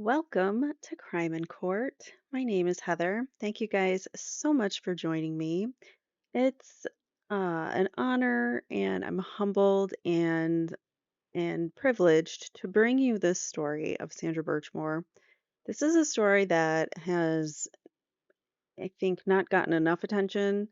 Welcome to Crime in Court. My name is Heather. Thank you guys so much for joining me. It's an honor, and I'm humbled and privileged to bring you this story of Sandra Birchmore. This is a story that has, I think, not gotten enough attention.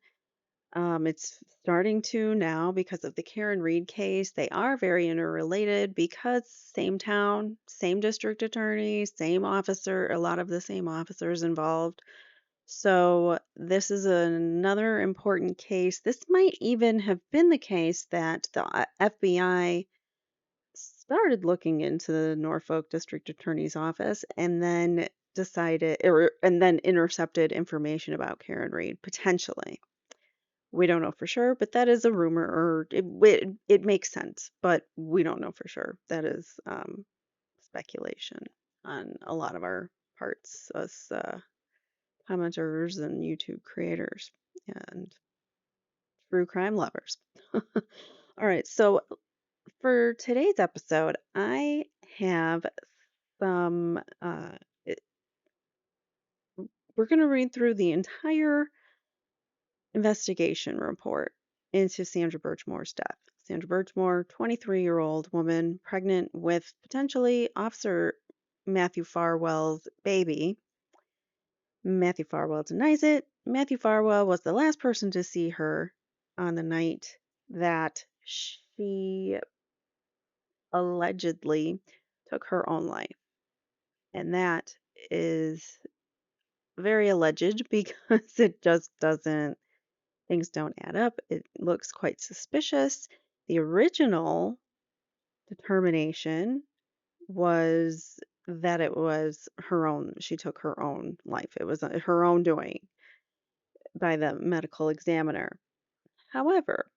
It's starting to now because of the Karen Reed case. They are very interrelated because same town, same district attorney, same officer, a lot of the same officers involved. So, this is another important case. This might even have been the case that the FBI started looking into the Norfolk District Attorney's office and then and then intercepted information about Karen Reed potentially. We don't know for sure, but that is a rumor, or it makes sense, but we don't know for sure. That is speculation on a lot of our parts, us commenters and YouTube creators and true crime lovers. All right, so for today's episode, I have some. It, we're going to read through the entire investigation report into Sandra Birchmore's death. Sandra Birchmore, 23-year-old woman, pregnant with potentially Officer Matthew Farwell's baby. Matthew Farwell denies it. Matthew Farwell was the last person to see her on the night that she allegedly took her own life. And that is very alleged because it just doesn't things don't add up. It looks quite suspicious. The original determination was that it was her own, she took her own life. It was her own doing by the medical examiner. However,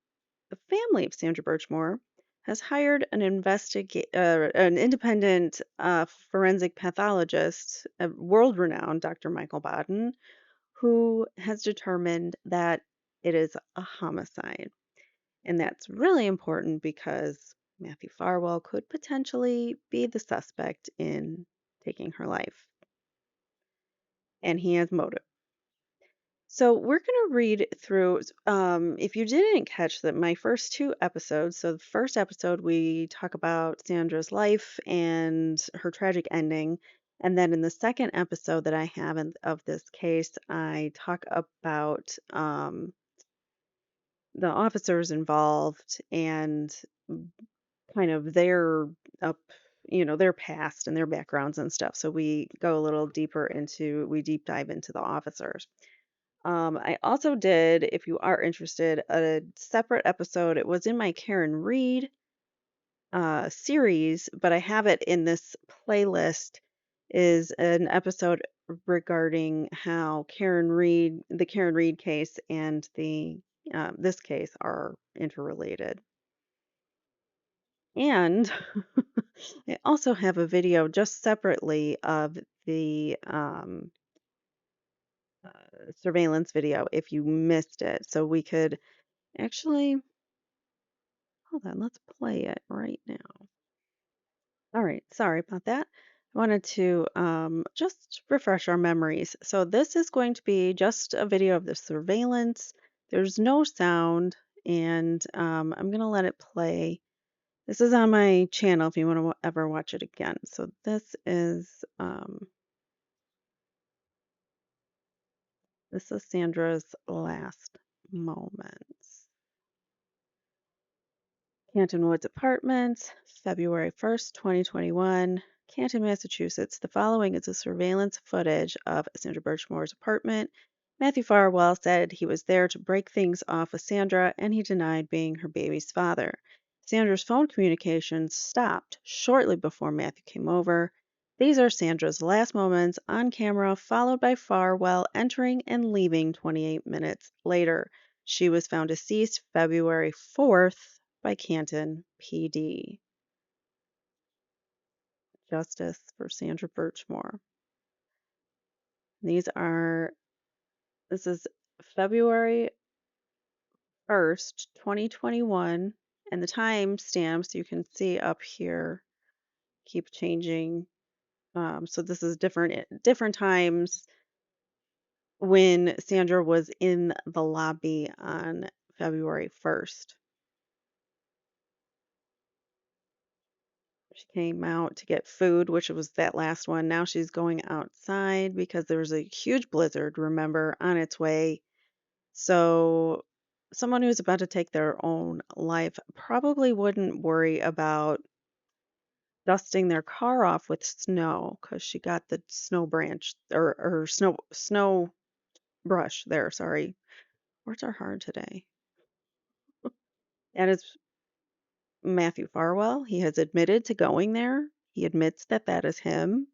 the family of Sandra Birchmore has hired an independent forensic pathologist, a world-renowned Dr. Michael Baden, who has determined that it is a homicide. And that's really important because Matthew Farwell could potentially be the suspect in taking her life, and he has motive. So we're going to read through. If you didn't catch that, my first two episodes. So the first episode we talk about Sandra's life and her tragic ending, and then in the second episode that I have of this case, I talk about the officers involved and kind of their up their past and their backgrounds and stuff. So we go a little deeper into we deep dive into the officers. I also did, if you are interested, a separate episode. It was in my Karen Reed series, but I have it in this playlist. Is an episode regarding how the Karen Reed case, and the this case are interrelated. And I also have a video just separately of the surveillance video if you missed it. So we could actually, hold on, let's play it right now. All right, sorry about that. I wanted to just refresh our memories. So this is going to be just a video of the surveillance. There's no sound, and I'm going to let it play. This is on my channel if you want to ever watch it again. So this is Sandra's last moments. Canton Woods Apartments, February 1st, 2021, Canton, Massachusetts. The following is a surveillance footage of Sandra Birchmore's apartment. Matthew Farwell said he was there to break things off with Sandra, and he denied being her baby's father. Sandra's phone communications stopped shortly before Matthew came over. These are Sandra's last moments on camera, followed by Farwell entering and leaving 28 minutes later. She was found deceased February 4th by Canton PD. Justice for Sandra Birchmore. This is February 1st, 2021, and the time stamps you can see up here keep changing So this is different times when Sandra was in the lobby on February 1st. She came out to get food, which was that last one. Now she's going outside because there was a huge blizzard, remember, on its way. So someone who's about to take their own life probably wouldn't worry about dusting their car off with snow because she got the snow branch or snow brush there. Sorry, words are hard today. And it's Matthew Farwell. He has admitted to going there. He admits that that is him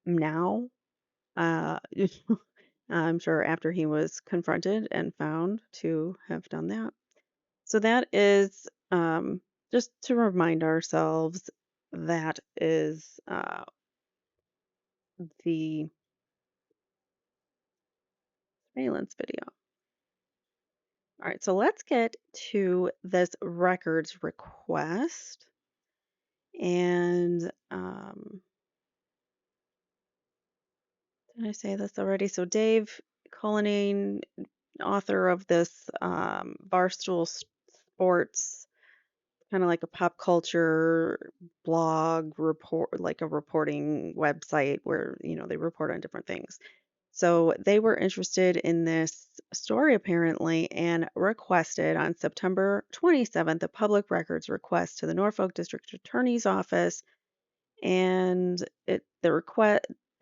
now. Uh, I'm sure after he was confronted and found to have done that. So that is just to remind ourselves that is the surveillance video. All right, so let's get to this records request. And did I say this already? So Dave Cullinane, author of this Sports, kind of like a pop culture blog report, like a reporting website where, they report on different things. So they were interested in this story apparently and requested on September 27th a public records request to the Norfolk District Attorney's Office, and the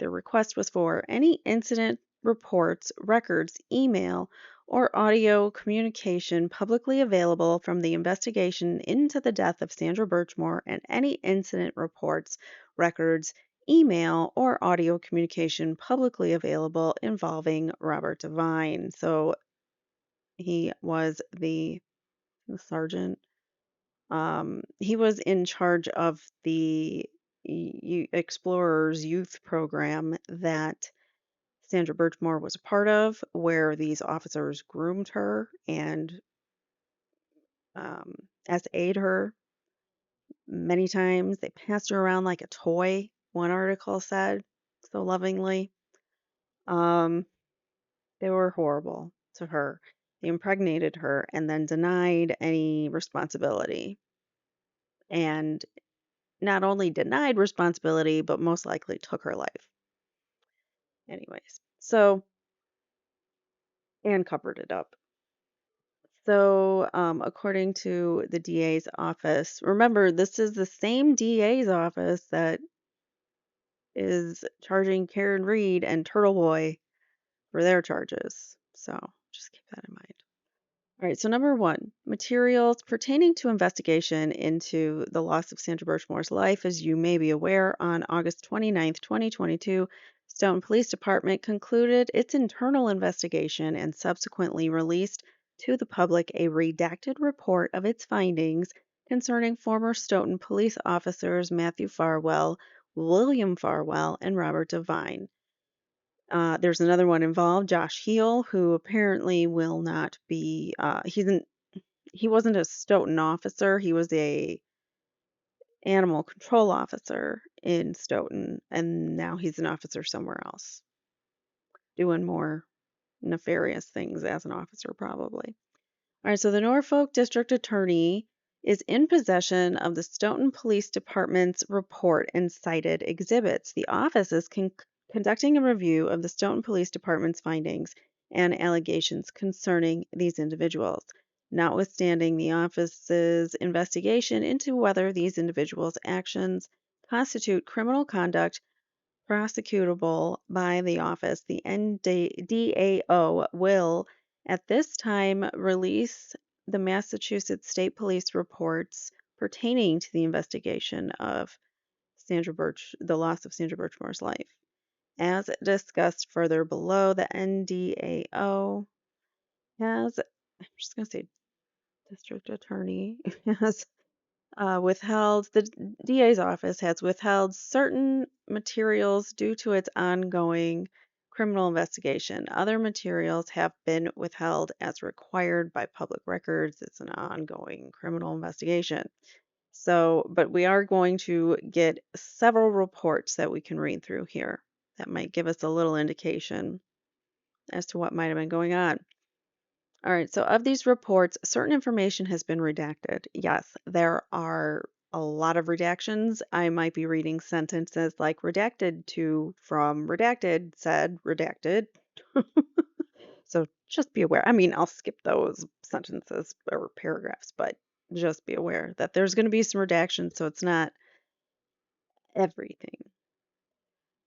request was for any incident reports, records, email, or audio communication publicly available from the investigation into the death of Sandra Birchmore, and any incident reports, records, email, or audio communication publicly available involving Robert Devine. So he was the sergeant. He was in charge of the Explorers Youth Program that Sandra Birchmore was a part of, where these officers groomed her and um, essayed her many times. They passed her around like a toy, one article said so lovingly. Um, they were horrible to her. They impregnated her and then denied any responsibility. And not only denied responsibility, but most likely took her life. Anyways, so, and covered it up. So, according to the DA's office, remember, this is the same DA's office that is charging Karen Reed and Turtle Boy for their charges. So, just keep that in mind. All right, so number one, materials pertaining to investigation into the loss of Sandra Birchmore's life. As you may be aware, on August 29th, 2022, Stoughton Police Department concluded its internal investigation and subsequently released to the public a redacted report of its findings concerning former Stoughton police officers Matthew Farwell, William Farwell, and Robert Devine. There's another one involved, Josh Heel, who apparently will not be. He wasn't a Stoughton officer. He was a animal control officer in Stoughton, and now he's an officer somewhere else, doing more nefarious things as an officer, probably. All right, so the Norfolk District Attorney is in possession of the Stoughton Police Department's report and cited exhibits. The office is conducting a review of the Stoughton Police Department's findings and allegations concerning these individuals, notwithstanding the office's investigation into whether these individuals' actions constitute criminal conduct prosecutable by the office. The NDAO will, at this time, release the Massachusetts State Police reports pertaining to the investigation of the loss of Sandra Birchmore's life. As discussed further below, the NDAO has, I'm just going to say district attorney, has the DA's office has withheld certain materials due to its ongoing criminal investigation. Other materials have been withheld as required by public records. It's an ongoing criminal investigation. So, but we are going to get several reports that we can read through here that might give us a little indication as to what might have been going on. All right, so of these reports, certain information has been redacted. Yes, there are a lot of redactions. I might be reading sentences like redacted to from redacted, said redacted. So just be aware. I mean, I'll skip those sentences or paragraphs, but just be aware that there's going to be some redactions, so it's not everything.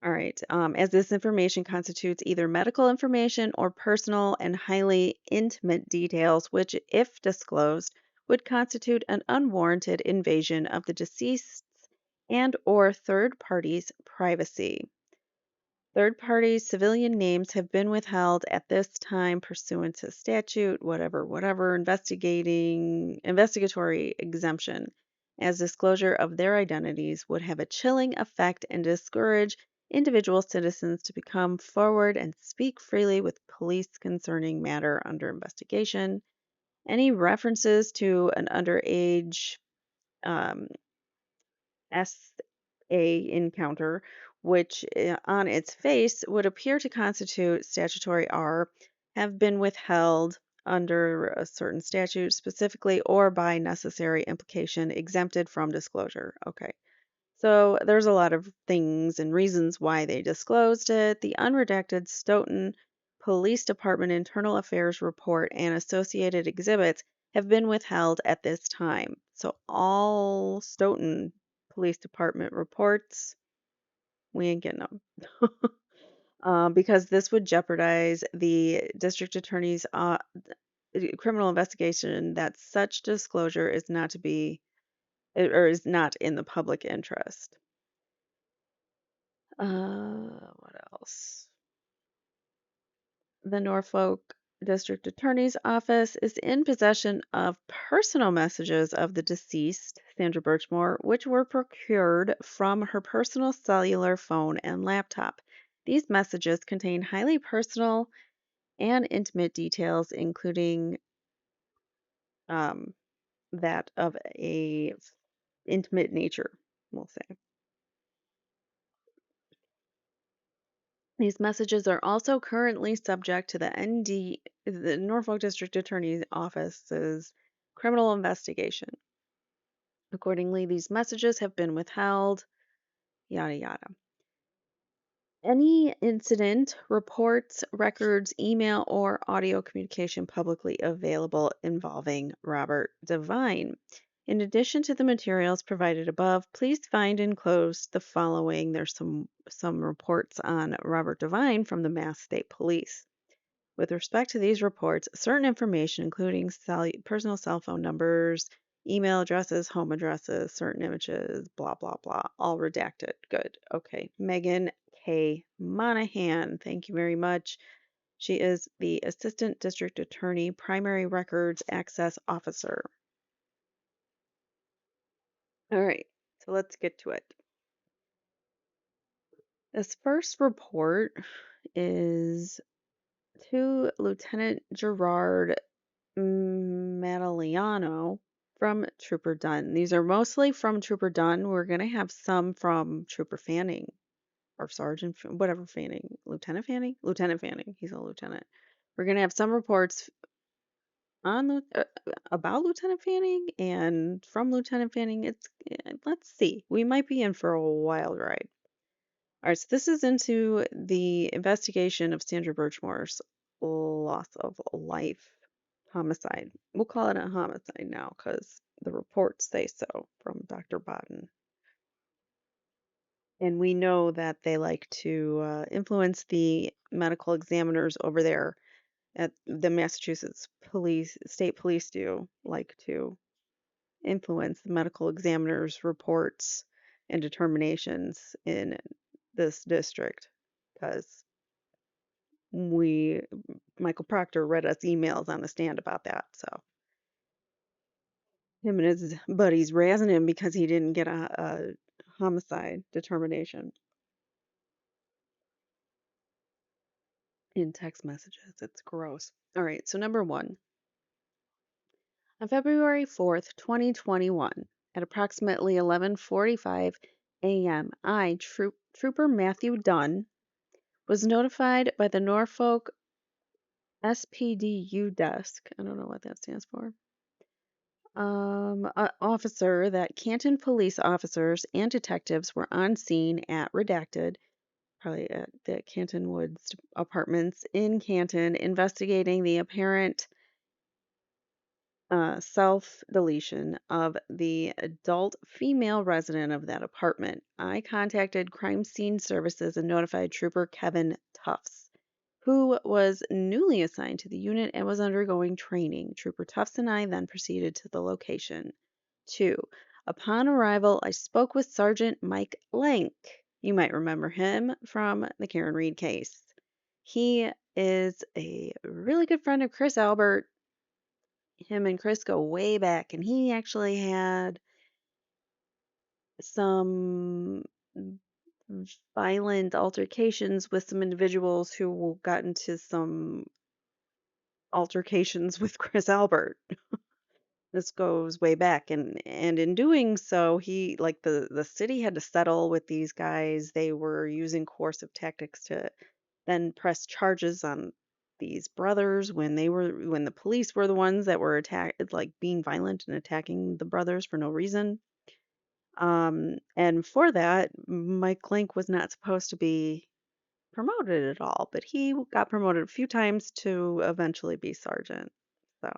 All right. As this information constitutes either medical information or personal and highly intimate details, which, if disclosed, would constitute an unwarranted invasion of the deceased's and or third party's privacy. Third party civilian names have been withheld at this time pursuant to statute, whatever, investigatory exemption, as disclosure of their identities would have a chilling effect and discourage individual citizens to become forward and speak freely with police concerning matter under investigation. Any references to an underage um, SA encounter, which on its face would appear to constitute statutory R, have been withheld under a certain statute specifically or by necessary implication exempted from disclosure. Okay. So there's a lot of things and reasons why they disclosed it. The unredacted Stoughton Police Department Internal Affairs report and associated exhibits have been withheld at this time. So all Stoughton Police Department reports, we ain't getting them. Because this would jeopardize the district attorney's criminal investigation that such disclosure is not to be or is not in the public interest. What else? The Norfolk District Attorney's Office is in possession of personal messages of the deceased, Sandra Birchmore, which were procured from her personal cellular phone and laptop. These messages contain highly personal and intimate details, including um, that of a intimate nature, we'll say. These messages are also currently subject to the Norfolk District Attorney's Office's criminal investigation. Accordingly, these messages have been withheld, yada yada. Any incident, reports, records, email, or audio communication publicly available involving Robert Devine. In addition to the materials provided above, please find enclosed the following. There's some reports on Robert Devine from the Mass State Police. With respect to these reports, certain information, including personal cell phone numbers, email addresses, home addresses, certain images, blah, blah, blah, all redacted. Good. Okay. Megan K. Monahan, thank you very much. She is the Assistant District Attorney, Primary Records Access Officer. All right, so let's get to it. This first report is to Lieutenant Gerard Madaliano from Trooper Dunn. These are mostly from Trooper Dunn. We're going to have some from Trooper Fanning or Sergeant, whatever Fanning, Lieutenant Fanning? Lieutenant Fanning. He's a lieutenant. We're going to have some reports on about Lieutenant Fanning and from Lieutenant Fanning. Let's see. We might be in for a wild ride. All right, so this is into the investigation of Sandra Birchmore's loss of life homicide. We'll call it a homicide now because the reports say so from Dr. Bodden. And we know that they like to influence the medical examiners over there at the Massachusetts police, state police do like to influence the medical examiners' reports and determinations in this district because Michael Proctor read us emails on the stand about that. So him and his buddies razzing him because he didn't get a homicide determination in text messages. It's gross. All right, so number one. On February 4th, 2021, At approximately 11:45 a.m., Trooper Matthew Dunn, was notified by the Norfolk SPDU desk. I don't know what that stands for. Officer that Canton police officers and detectives were on scene at redacted, probably at the Canton Woods apartments in Canton, investigating the apparent self deletion of the adult female resident of that apartment. I contacted Crime Scene Services and notified Trooper Kevin Tufts, who was newly assigned to the unit and was undergoing training. Trooper Tufts and I then proceeded to the location. 2. Upon arrival, I spoke with Sergeant Mike Lank. You might remember him from the Karen Reed case. He is a really good friend of Chris Albert. Him and Chris go way back, and he actually had some violent altercations with some individuals who got into some altercations with Chris Albert. This goes way back, and in doing so, he like the city had to settle with these guys. They were using coercive tactics to then press charges on these brothers when the police were the ones that were being violent and attacking the brothers for no reason. And for that, Mike Link was not supposed to be promoted at all, but he got promoted a few times to eventually be sergeant. So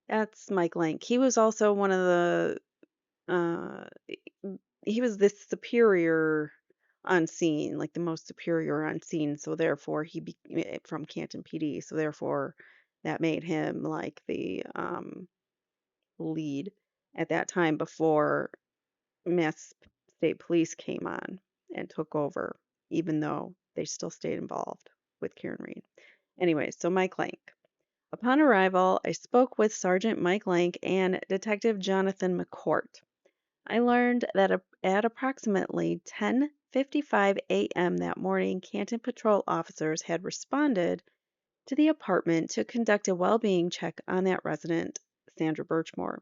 that's Mike Link. He was also one of the uh he was this superior on scene, like the most superior on scene, so therefore from Canton PD, so therefore that made him like the lead at that time before Mass State Police came on and took over, even though they still stayed involved with Karen Reed. Anyway, so Mike Lank. Upon arrival, I spoke with Sergeant Mike Lank and Detective Jonathan McCourt. I learned that at approximately 10:55 a.m. that morning, Canton Patrol officers had responded to the apartment to conduct a well-being check on that resident, Sandra Birchmore,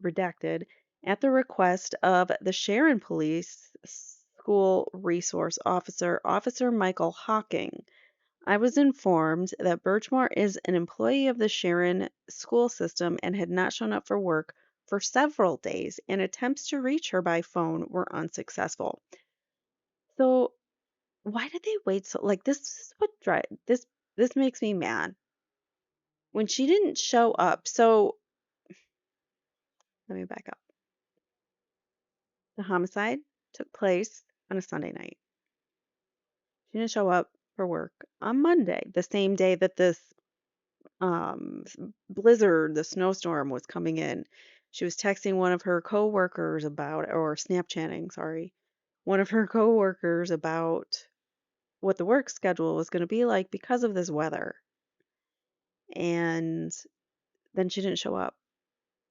redacted, at the request of the Sharon Police School Resource Officer, Officer Michael Hawking. I was informed that Birchmore is an employee of the Sharon school system and had not shown up for work for several days, and attempts to reach her by phone were unsuccessful. So, why did they wait so like this is what drive this makes me mad. When she didn't show up. So, let me back up. The homicide took place on a Sunday night. She didn't show up for work on Monday, the same day that this blizzard, the snowstorm was coming in. She was texting one of her coworkers about, or Snapchatting, sorry, one of her coworkers about what the work schedule was going to be like because of this weather. And then she didn't show up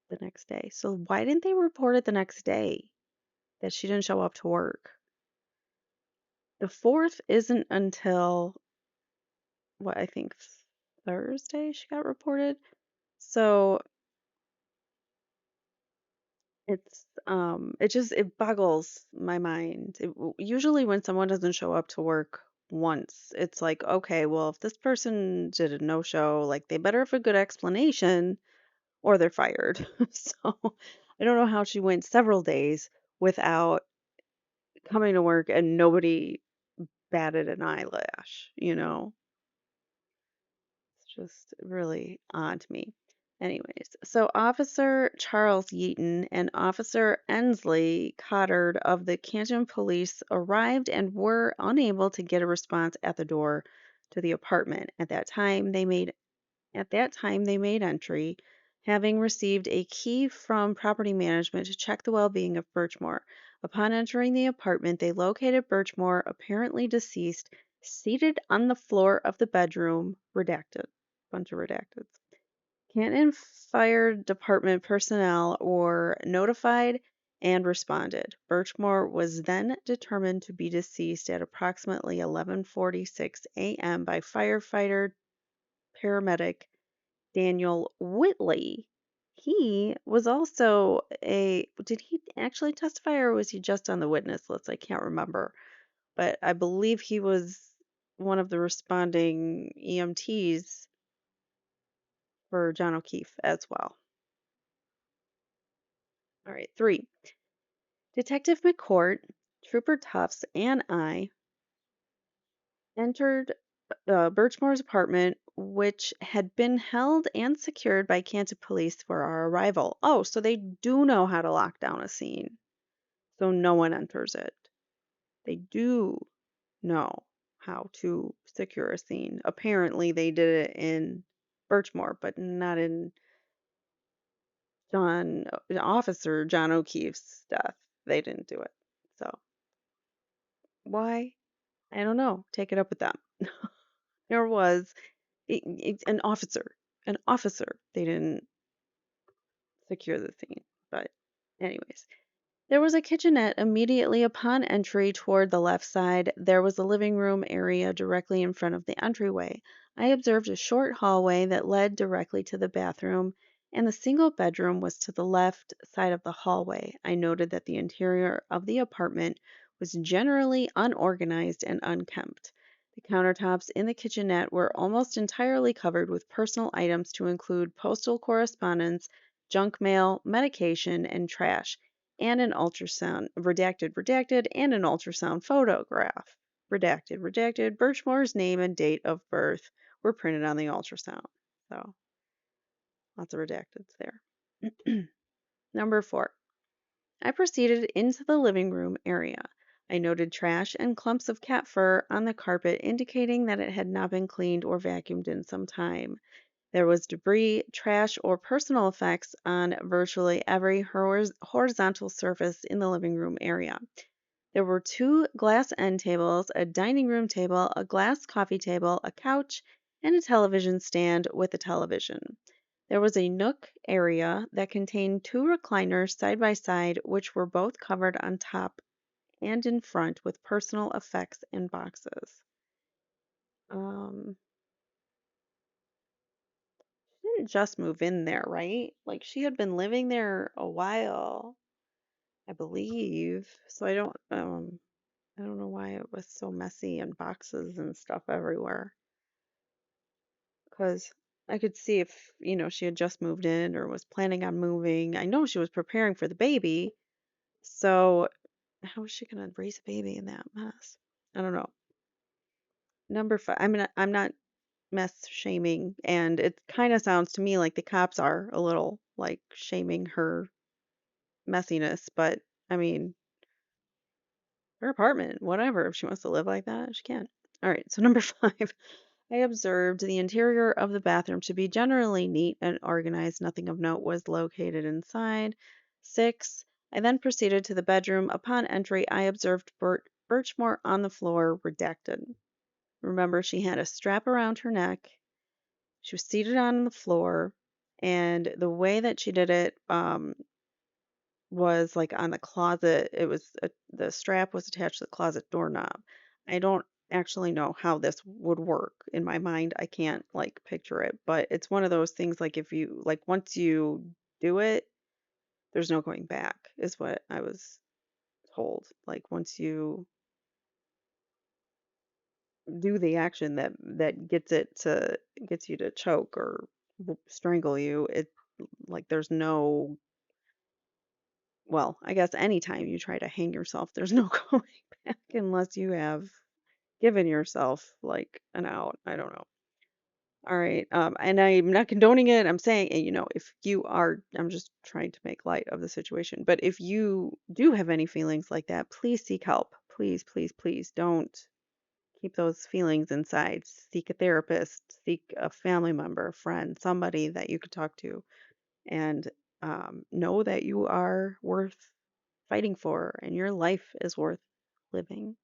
the next day. So why didn't they report it the next day that she didn't show up to work? The fourth isn't until what I think Thursday she got reported. So it boggles my mind. Usually when someone doesn't show up to work once, it's like, okay, well, if this person did a no-show, like they better have a good explanation or they're fired. So I don't know how she went several days without coming to work and nobody batted an eyelash. It's just really odd to me. Anyways, so Officer Charles Yeaton and Officer Ensley Cottard of the Canton Police arrived and were unable to get a response at the door to the apartment. At that time they made entry, having received a key from property management to check the well-being of Birchmore. Upon entering the apartment, they located Birchmore, apparently deceased, seated on the floor of the bedroom, redacted. Bunch of redacted. Canton Fire Department personnel were notified and responded. Birchmore was then determined to be deceased at approximately 11:46 a.m. by firefighter paramedic Daniel Whitley. He was also did he actually testify or was he just on the witness list? I can't remember. But I believe he was one of the responding EMTs for John O'Keefe as well. All right, three. Detective McCourt, Trooper Tufts, and I entered Birchmore's apartment, which had been held and secured by Canton police for our arrival. Oh, so they do know how to lock down a scene, so no one enters it. They do know how to secure a scene. Apparently, they did it in Birchmore, but not in Officer John O'Keefe's death. They didn't do it. So why? I don't know. Take it up with them. There was an officer. An officer. They didn't secure the scene. But, anyways, there was a kitchenette immediately upon entry toward the left side. There was a living room area directly in front of the entryway. I observed a short hallway that led directly to the bathroom, and the single bedroom was to the left side of the hallway. I noted that the interior of the apartment was generally unorganized and unkempt. The countertops in the kitchenette were almost entirely covered with personal items to include postal correspondence, junk mail, medication, and trash and an ultrasound, redacted, and an ultrasound photograph. Redacted. Birchmore's name and date of birth were printed on the ultrasound. So lots of redacteds there. Number four, I proceeded into the living room area. I noted trash and clumps of cat fur on the carpet, indicating that it had not been cleaned or vacuumed in some time. There was debris, trash, or personal effects on virtually every horizontal surface in the living room area. There were two glass end tables, a dining room table, a glass coffee table, a couch, and a television stand with a television. There was a nook area that contained two recliners side by side, which were both covered on top and in front with personal effects and boxes. Um, she didn't just move in there, right? Like she had been living there a while, I believe. So I don't know why it was so messy and boxes and stuff everywhere. Because I could see if, she had just moved in or was planning on moving. I know she was preparing for the baby. So how is she going to raise a baby in that mess? I don't know. Number five. I'm not mess shaming, and it kind of sounds to me like the cops are a little like shaming her messiness, but I mean, her apartment, whatever. If she wants to live like that, she can. All right, so number five, I observed the interior of the bathroom to be generally neat and organized. Nothing of note was located inside. Six, I then proceeded to the bedroom. Upon entry, I observed Birchmore on the floor, redacted. Remember, she had a strap around her neck. She was seated on the floor, and the way that she did it, was like on the closet. The strap was attached to the closet doorknob. I don't actually know how this would work in my mind. I can't like picture it, but it's one of those things like if you like once you do it, there's no going back, is what I was told. Like once you do the action that gets you to choke or strangle you, it like there's no well, I guess anytime you try to hang yourself, there's no going back unless you have given yourself like an out. I don't know. All right. And I'm not condoning it. I'm saying, if you are, I'm just trying to make light of the situation. But if you do have any feelings like that, please seek help. Please, please, please don't keep those feelings inside. Seek a therapist, seek a family member, a friend, somebody that you could talk to, and know that you are worth fighting for and your life is worth living.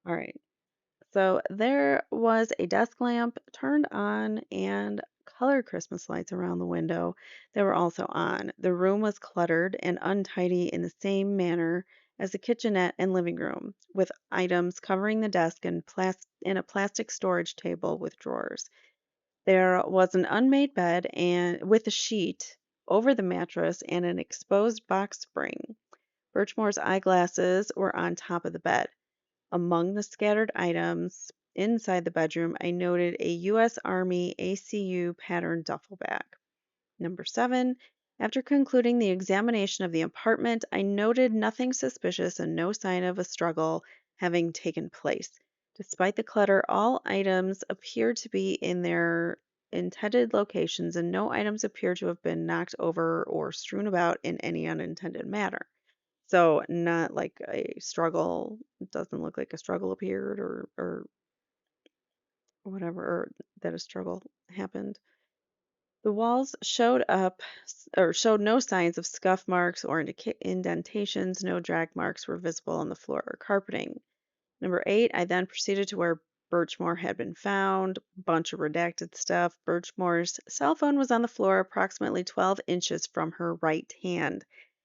All right. So there was a desk lamp turned on and colored Christmas lights around the window that were also on. The room was cluttered and untidy in the same manner as the kitchenette and living room, with items covering the desk and a plastic storage table with drawers. There was an unmade bed and with a sheet over the mattress and an exposed box spring. Birchmore's eyeglasses were on top of the bed. Among the scattered items inside the bedroom, I noted a U.S. Army ACU pattern duffel bag. Number 7, after concluding the examination of the apartment, I noted nothing suspicious and no sign of a struggle having taken place. Despite the clutter, all items appeared to be in their intended locations, and no items appear to have been knocked over or strewn about in any unintended manner. So, not like a struggle, it doesn't look like a struggle appeared or whatever, or that a struggle happened. The walls showed no signs of scuff marks or indentations. No drag marks were visible on the floor or carpeting. Number 8, I then proceeded to where Birchmore had been found. Bunch of redacted stuff. Birchmore's cell phone was on the floor approximately 12 inches from her right hand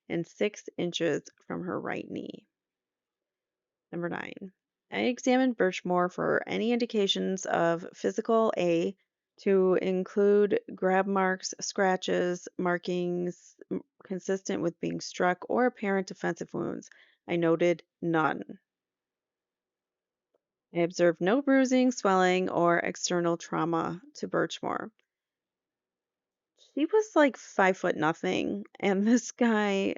and 6 inches from her right knee. Number 9, I examined Birchmore for any indications of physical A, to include grab marks, scratches, markings consistent with being struck, or apparent defensive wounds. I noted none. I observed no bruising, swelling, or external trauma to Birchmore. She was like 5 foot nothing, and this guy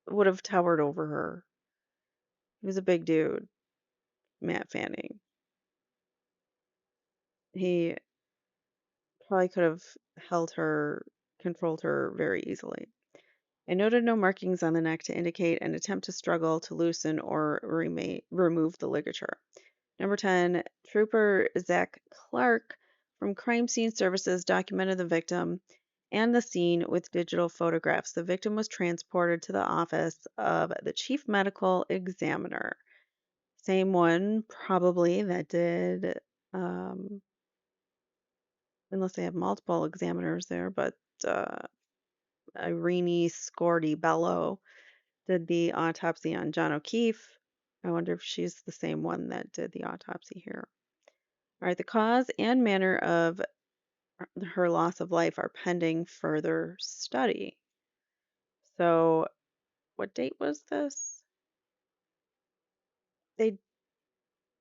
would have towered over her. He was a big dude, Matt Fanning. He probably could have held her, controlled her very easily. I noted no markings on the neck to indicate an attempt to struggle to loosen or remove the ligature. Number 10, Trooper Zach Clark from Crime Scene Services documented the victim and the scene with digital photographs. The victim was transported to the office of the chief medical examiner. Same one, probably, that did, um, unless they have multiple examiners there, but uh, Irene Scordi Bello did the autopsy on John O'Keefe. I wonder if she's the same one that did the autopsy here. All right, the cause and manner of her loss of life are pending further study. So, what date was this? They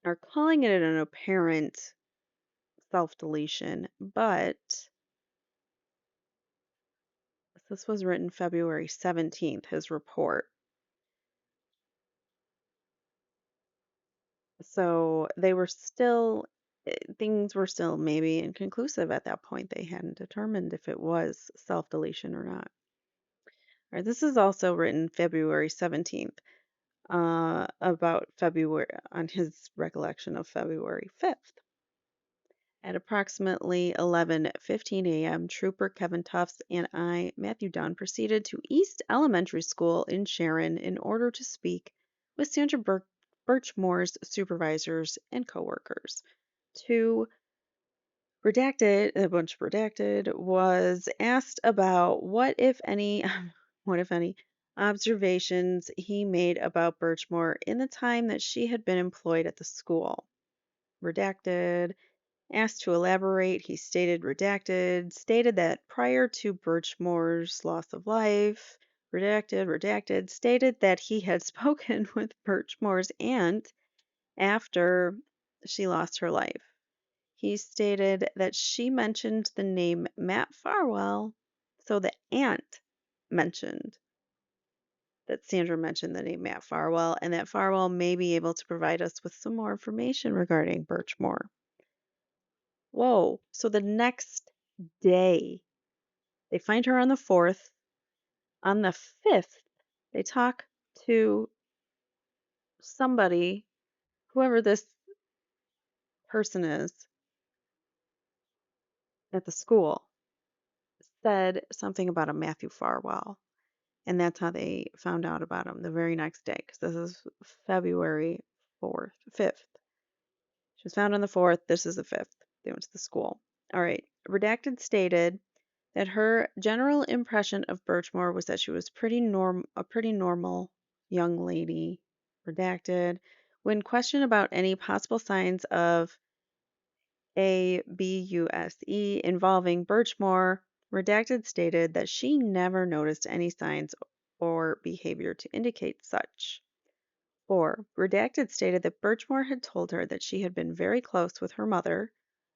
are calling it an apparent self deletion, but this was written February 17th, his report. So, things were still maybe inconclusive at that point. They hadn't determined if it was self deletion or not. All right, this is also written February 17th. About February, on his recollection of February 5th. At approximately 11:15 a.m., Trooper Kevin Tufts and I, Matthew Dunn, proceeded to East Elementary School in Sharon in order to speak with Sandra Birchmore's supervisors and coworkers. To Redacted, a bunch of redacted, was asked about what, if any, what, if any, observations he made about Birchmore in the time that she had been employed at the school. Redacted, asked to elaborate, he stated, stated that prior to Birchmore's loss of life, redacted, stated that he had spoken with Birchmore's aunt after she lost her life. He stated that she mentioned the name Matt Farwell, so the aunt mentioned that Sandra mentioned the name Matt Farwell, and that Farwell may be able to provide us with some more information regarding Birchmore. Whoa, so the next day, they find her on the 4th. On the 5th, they talk to somebody, whoever this person is at the school, said something about a Matthew Farwell. And that's how they found out about him the very next day, because this is February 5th. She was found on the 4th. This is the 5th. They went to the school. All right. Redacted stated that her general impression of Birchmore was that she was a pretty normal young lady. Redacted. When questioned about any possible signs of abuse involving Birchmore, Redacted stated that she never noticed any signs or behavior to indicate such. 4. Redacted stated that Birchmore had told her that she had been very close with her mother.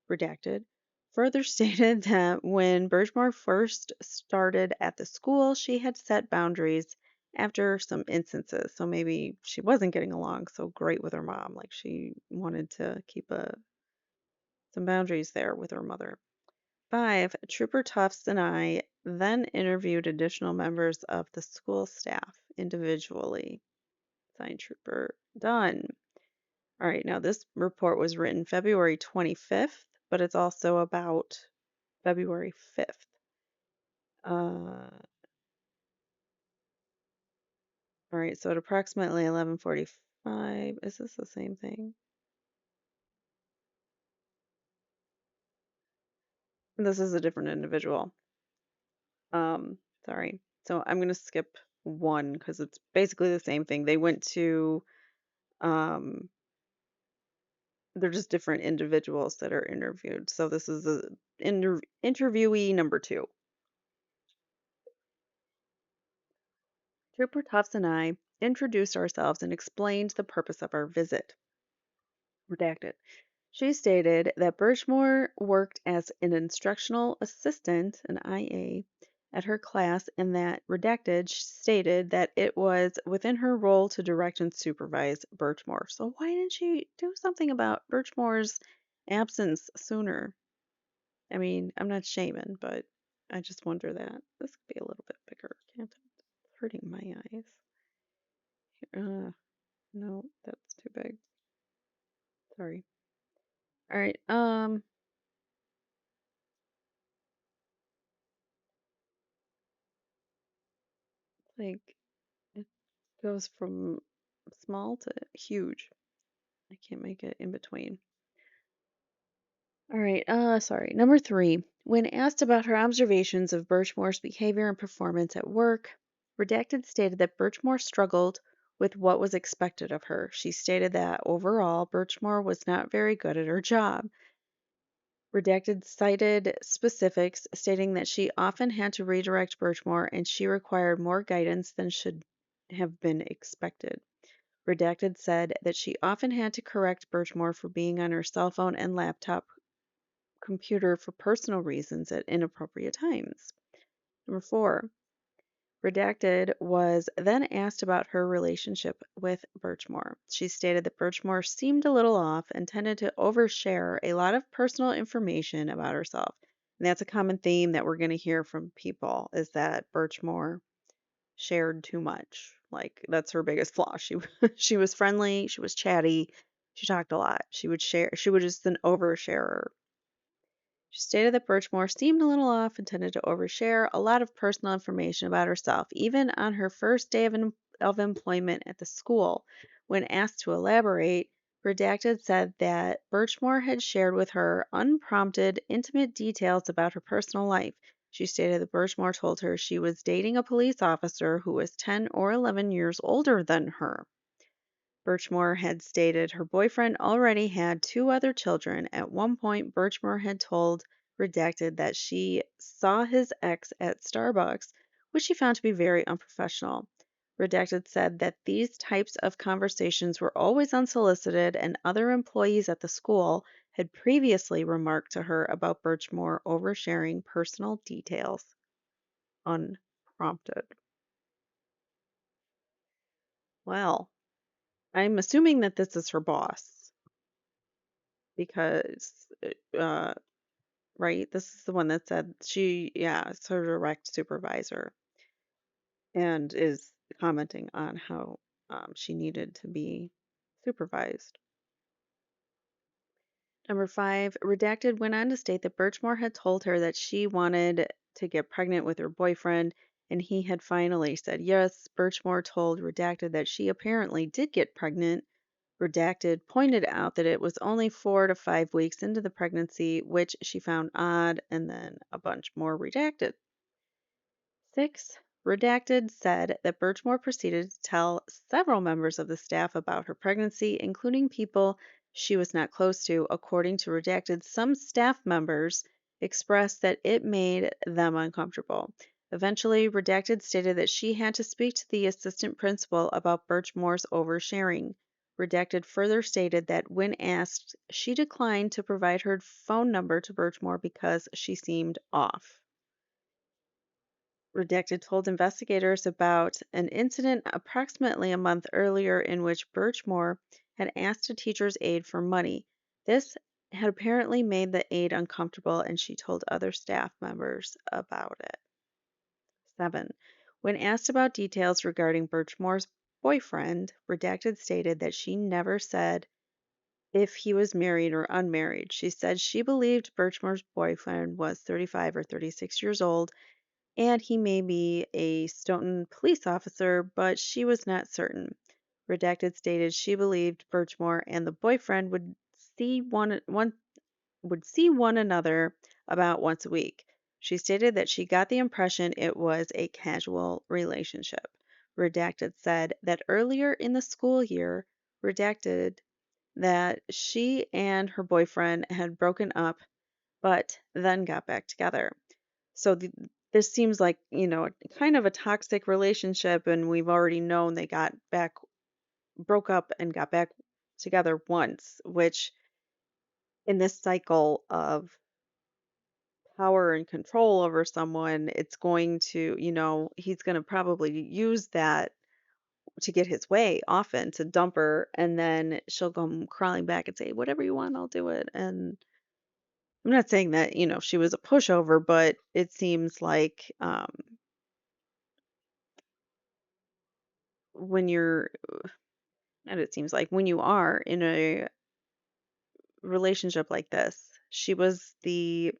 Redacted further stated that when Birchmore first started at the school, she had set boundaries after some instances. So maybe she wasn't getting along so great with her mom. Like she wanted to keep some boundaries there with her mother. 5. Trooper Tufts and I then interviewed additional members of the school staff individually. Signed Trooper Dunn. All right, now this report was written February 25th, but it's also about February 5th. All right, so at approximately 11:45, is this the same thing? This is a different individual. Sorry. So I'm gonna skip one because it's basically the same thing. They went to, um, they're just different individuals that are interviewed. So this is the interviewee number 2. Trooper Tufts and I introduced ourselves and explained the purpose of our visit. Redacted. She stated that Birchmore worked as an instructional assistant, an IA, at her class, and that Redacted stated that it was within her role to direct and supervise Birchmore. So why didn't she do something about Birchmore's absence sooner? I mean, I'm not shaming, but I just wonder that. This could be a little bit bigger, can't it? It's hurting my eyes. No, that's too big. Sorry. All right. Like it goes from small to huge. I can't make it in between. All right. Sorry. Number 3. When asked about her observations of Birchmore's behavior and performance at work, Redacted stated that Birchmore struggled with what was expected of her. She stated that overall, Birchmore was not very good at her job. Redacted cited specifics, stating that she often had to redirect Birchmore and she required more guidance than should have been expected. Redacted said that she often had to correct Birchmore for being on her cell phone and laptop computer for personal reasons at inappropriate times. Number 4. Redacted was then asked about her relationship with Birchmore. She stated that Birchmore seemed a little off and tended to overshare a lot of personal information about herself. And that's a common theme that we're going to hear from people is that Birchmore shared too much. Like that's her biggest flaw. She she was friendly, she was chatty, she talked a lot. She would share, she was just an oversharer. She stated that Birchmore seemed a little off and tended to overshare a lot of personal information about herself, even on her first day of employment at the school. When asked to elaborate, Redacted said that Birchmore had shared with her unprompted, intimate details about her personal life. She stated that Birchmore told her she was dating a police officer who was 10 or 11 years older than her. Birchmore had stated her boyfriend already had 2 other children. At one point, Birchmore had told Redacted that she saw his ex at Starbucks, which she found to be very unprofessional. Redacted said that these types of conversations were always unsolicited, and other employees at the school had previously remarked to her about Birchmore oversharing personal details unprompted. Well, I'm assuming that this is her boss because uh, right, this is the one that said she, yeah, it's her direct supervisor and is commenting on how she needed to be supervised. Number 5, Redacted went on to state that Birchmore had told her that she wanted to get pregnant with her boyfriend, and he had finally said yes. Birchmore told Redacted that she apparently did get pregnant. Redacted pointed out that it was only 4 to 5 weeks into the pregnancy, which she found odd, and then a bunch more redacted. 6. Redacted said that Birchmore proceeded to tell several members of the staff about her pregnancy, including people she was not close to. According to Redacted, some staff members expressed that it made them uncomfortable. Eventually, Redacted stated that she had to speak to the assistant principal about Birchmore's oversharing. Redacted further stated that when asked, she declined to provide her phone number to Birchmore because she seemed off. Redacted told investigators about an incident approximately a month earlier in which Birchmore had asked a teacher's aide for money. This had apparently made the aide uncomfortable, and she told other staff members about it. 7. When asked about details regarding Birchmore's boyfriend, Redacted stated that she never said if he was married or unmarried. She said she believed Birchmore's boyfriend was 35 or 36 years old and he may be a Stoughton police officer, but she was not certain. Redacted stated she believed Birchmore and the boyfriend would see one another about once a week. She stated that she got the impression it was a casual relationship. Redacted said that earlier in the school year, Redacted that she and her boyfriend had broken up but then got back together. So this seems like, kind of a toxic relationship, and we've already known they broke up and got back together once, which in this cycle of power and control over someone, it's going to, he's going to probably use that to get his way often to dump her, and then she'll come crawling back and say, whatever you want, I'll do it. And I'm not saying that, she was a pushover, but it seems like when you're and it seems like when you are in a relationship like this, she was the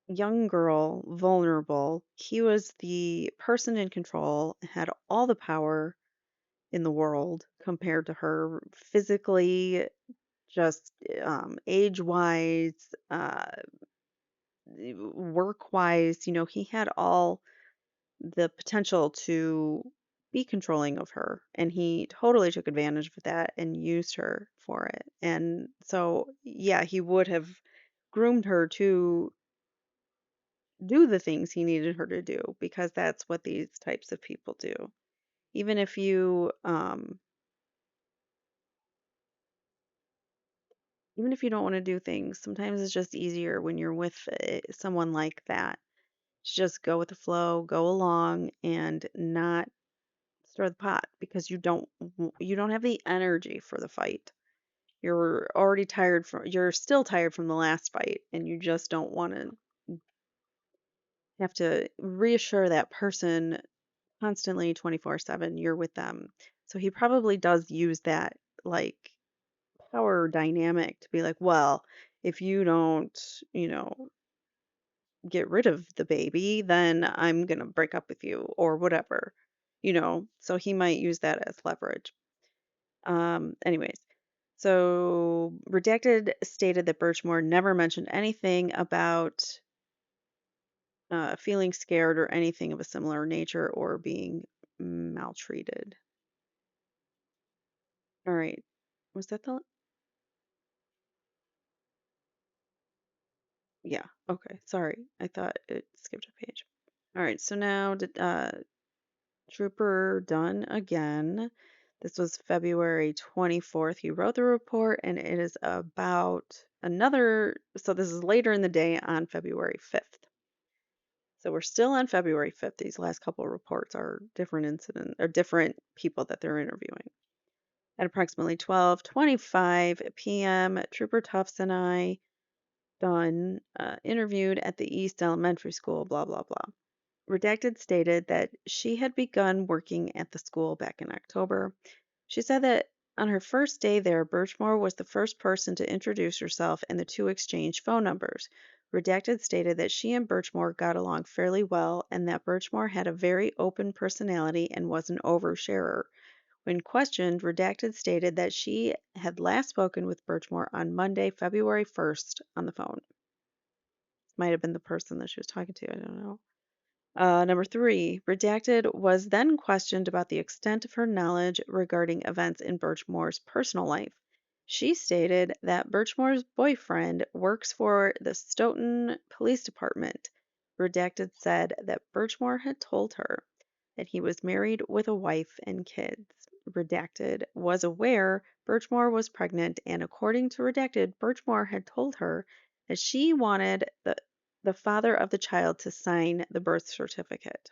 young girl, vulnerable. He was the person in control, had all the power in the world compared to her physically, just age wise, work wise. He had all the potential to be controlling of her, and he totally took advantage of that and used her for it. And so yeah, he would have groomed her to do the things he needed her to do, because that's what these types of people do. Even if you don't want to do things, sometimes it's just easier when you're with someone like that to just go with the flow, go along, and not stir the pot, because you don't have the energy for the fight. You're still tired from the last fight, and you just don't want to have to reassure that person constantly 24/7 you're with them. So he probably does use that, like, power dynamic to be like, well, if you don't, you know, get rid of the baby, then I'm going to break up with you or whatever. So he might use that as leverage. Anyways, so Redacted stated that Birchmore never mentioned anything about feeling scared or anything of a similar nature or being maltreated. All right. Was that the? Yeah. Okay. Sorry. I thought it skipped a page. All right. So now, Trooper Dunn again. This was February 24th. He wrote the report, and it is about another. So this is later in the day on February 5th. So we're still on February 5th. These last couple of reports are different incident or different people that they're interviewing. At approximately 12:25 p.m., Trooper Tufts and I Dunn interviewed at the East Elementary School, blah, blah, blah. Redacted stated that she had begun working at the school back in October. She said that on her first day there, Birchmore was the first person to introduce herself and the two exchanged phone numbers. Redacted stated that she and Birchmore got along fairly well and that Birchmore had a very open personality and was an oversharer. When questioned, Redacted stated that she had last spoken with Birchmore on Monday, February 1st on the phone. Might have been the person that she was talking to, I don't know. Number 3, Redacted was then questioned about the extent of her knowledge regarding events in Birchmore's personal life. She stated that Birchmore's boyfriend works for the Stoughton Police Department. Redacted said that Birchmore had told her that he was married with a wife and kids. Redacted was aware Birchmore was pregnant, and according to Redacted, Birchmore had told her that she wanted the father of the child to sign the birth certificate.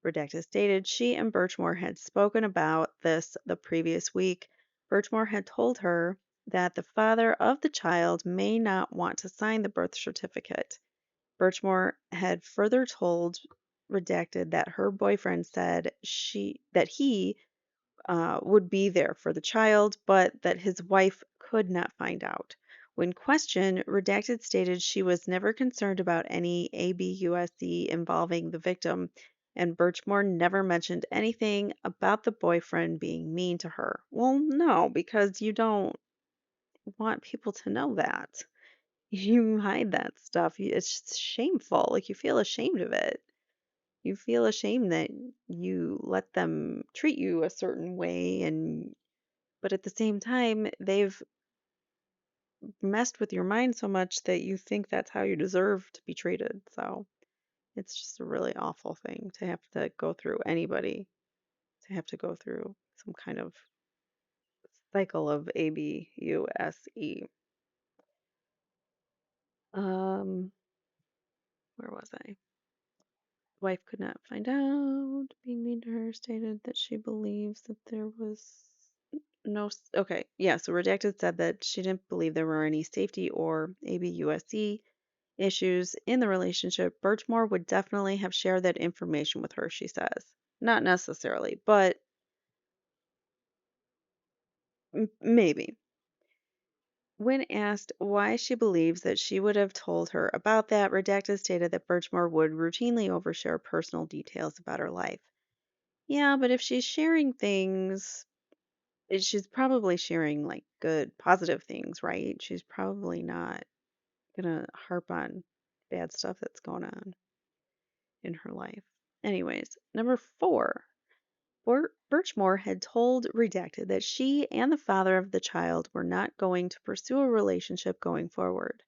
Redacted stated she and Birchmore had spoken about this the previous week. Birchmore had told her that the father of the child may not want to sign the birth certificate. Birchmore had further told Redacted that her boyfriend said he would be there for the child, but that his wife could not find out. When questioned, Redacted stated she was never concerned about any ABUSC involving the victim, and Birchmore never mentioned anything about the boyfriend being mean to her. Well, no, because you don't want people to know that. You hide that stuff. It's just shameful. Like you feel ashamed of it. You feel ashamed that you let them treat you a certain way, and but at the same time, they've messed with your mind so much that you think that's how you deserve to be treated. So it's just a really awful thing to have to go through, anybody to have to go through some kind of cycle of ABUSE. Um, where was I? Wife could not find out. Being mean to her, stated that she believes that there was okay, yeah, so Redacted said that she didn't believe there were any safety or ABUSE issues in the relationship. Birchmore would definitely have shared that information with her, she says. Not necessarily, but maybe. When asked why she believes that she would have told her about that, Redacted stated that Birchmore would routinely overshare personal details about her life. Yeah, but if she's sharing things, she's probably sharing like good, positive things, right? She's probably not gonna harp on bad stuff that's going on in her life. Anyways, number 4. Birchmore had told Redacted that she and the father of the child were not going to pursue a relationship going forward.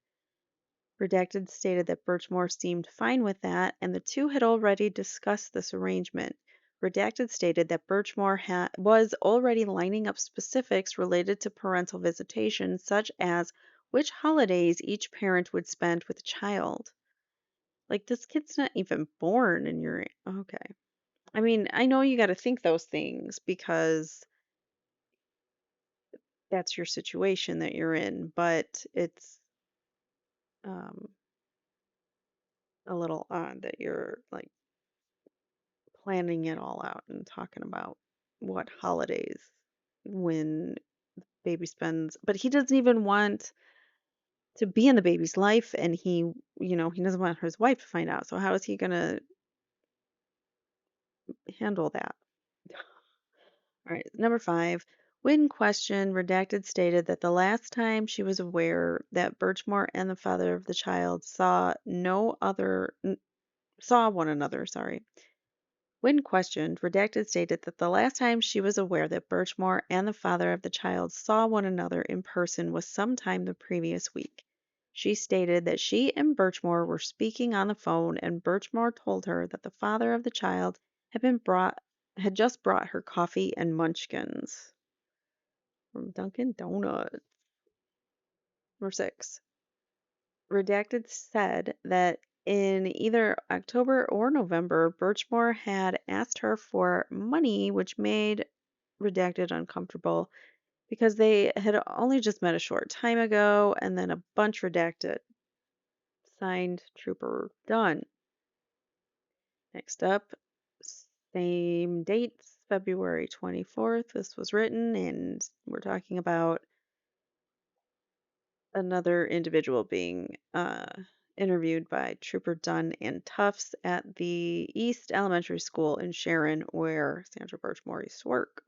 Redacted stated that Birchmore seemed fine with that, and the two had already discussed this arrangement. Redacted stated that Birchmore was already lining up specifics related to parental visitation, such as which holidays each parent would spend with the child. Like, this kid's not even born, and you're okay. I mean, I know you got to think those things because that's your situation that you're in, but it's um, a little odd that you're like planning it all out and talking about what holidays when baby spends, but he doesn't even want to be in the baby's life, and he doesn't want his wife to find out. So how is he going to handle that? All right, number 5. When questioned, Redacted stated that the last time she was aware that Birchmore and the father of the child saw one another, sorry. When questioned, Redacted stated that the last time she was aware that Birchmore and the father of the child saw one another in person was sometime the previous week. She stated that she and Birchmore were speaking on the phone, and Birchmore told her that the father of the child had just brought her coffee and munchkins from Dunkin' Donuts. Number 6. Redacted said that in either October or November, Birchmore had asked her for money, which made Redacted uncomfortable because they had only just met a short time ago, and then a bunch Redacted. Signed, Trooper, done. Next up, same dates, February 24th. This was written, and we're talking about another individual being interviewed by Trooper Dunn and Tufts at the East Elementary School in Sharon, where Sandra Birchmore used to work.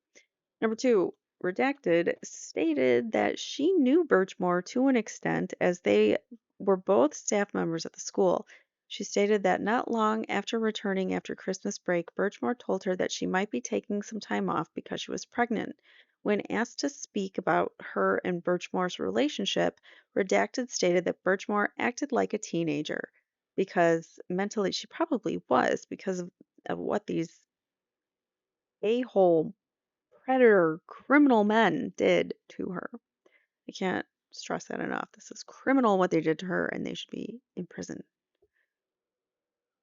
Number 2, Redacted stated that she knew Birchmore to an extent as they were both staff members at the school. She stated that not long after returning after Christmas break, Birchmore told her that she might be taking some time off because she was pregnant. When asked to speak about her and Birchmore's relationship, Redacted stated that Birchmore acted like a teenager because mentally she probably was because of what these a-hole predator criminal men did to her. I can't stress that enough. This is criminal what they did to her, and they should be in prison.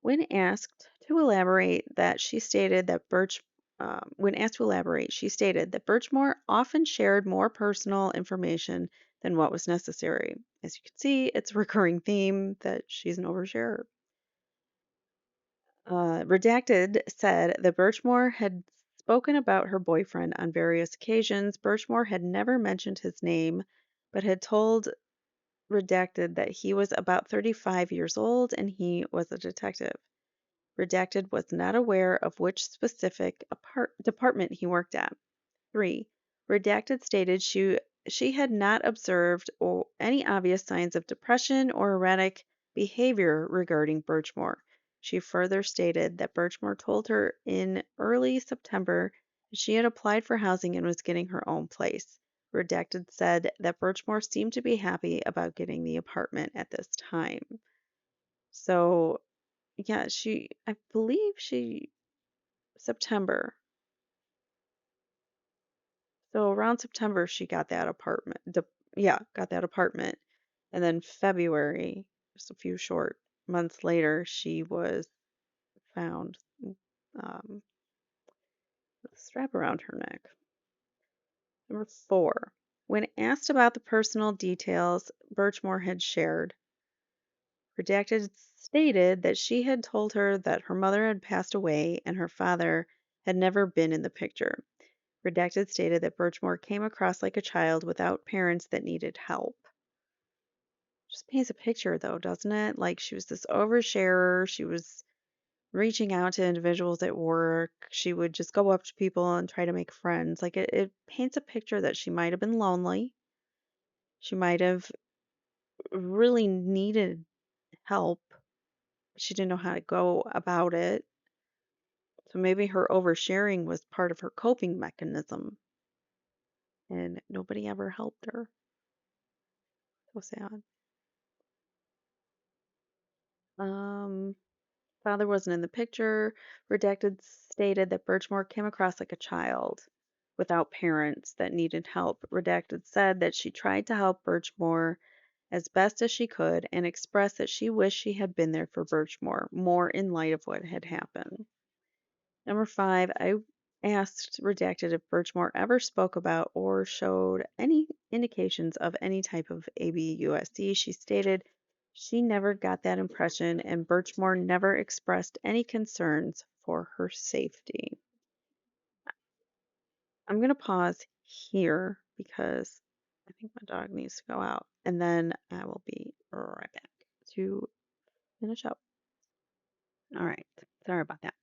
When asked to elaborate, she stated that Birchmore often shared more personal information than what was necessary. As you can see, it's a recurring theme that she's an oversharer. Redacted said that Birchmore had spoken about her boyfriend on various occasions. Birchmore had never mentioned his name, but had told Redacted that he was about 35 years old and he was a detective. Redacted was not aware of which specific department he worked at. 3. Redacted stated she had not observed any obvious signs of depression or erratic behavior regarding Birchmore. She further stated that Birchmore told her in early September that she had applied for housing and was getting her own place. Redacted said that Birchmore seemed to be happy about getting the apartment at this time. So, yeah, I believe September. So around September, she got that apartment. Yeah, got that apartment. And then February, just a few short months later, she was found with a strap around her neck. Number 4. When asked about the personal details Birchmore had shared, Redacted stated that she had told her that her mother had passed away and her father had never been in the picture. Redacted stated that Birchmore came across like a child without parents that needed help. Just paints a picture, though, doesn't it? Like she was this oversharer. She was reaching out to individuals at work. She would just go up to people and try to make friends. Like it paints a picture that she might have been lonely. She might have really needed help. She didn't know how to go about it. So maybe her oversharing was part of her coping mechanism and nobody ever helped her. So sad. Um, Father wasn't in the picture. Redacted stated that Birchmore came across like a child without parents that needed help. Redacted said that she tried to help Birchmore as best as she could and expressed that she wished she had been there for Birchmore more in light of what had happened. Number 5, I asked Redacted if Birchmore ever spoke about or showed any indications of any type of ABUSD. She stated she never got that impression and Birchmore never expressed any concerns for her safety. I'm going to pause here because I think my dog needs to go out and then I will be right back to finish up. All right. Sorry about that.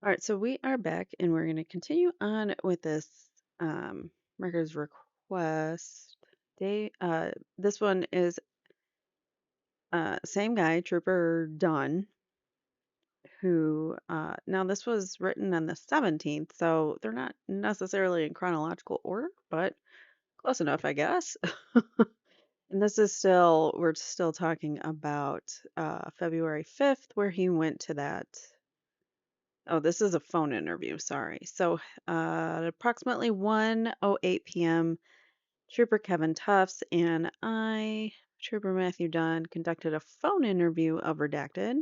All right, so we are back and we're going to continue on with this um, records request. This one is same guy, Trooper Dunn, who now this was written on the 17th, so they're not necessarily in chronological order, but close enough, I guess. And we're still talking about February 5th, where he went to that. Oh, this is a phone interview, sorry. So, at approximately 1:08 p.m., Trooper Kevin Tufts and Trooper Matthew Dunn, conducted a phone interview of Redacted.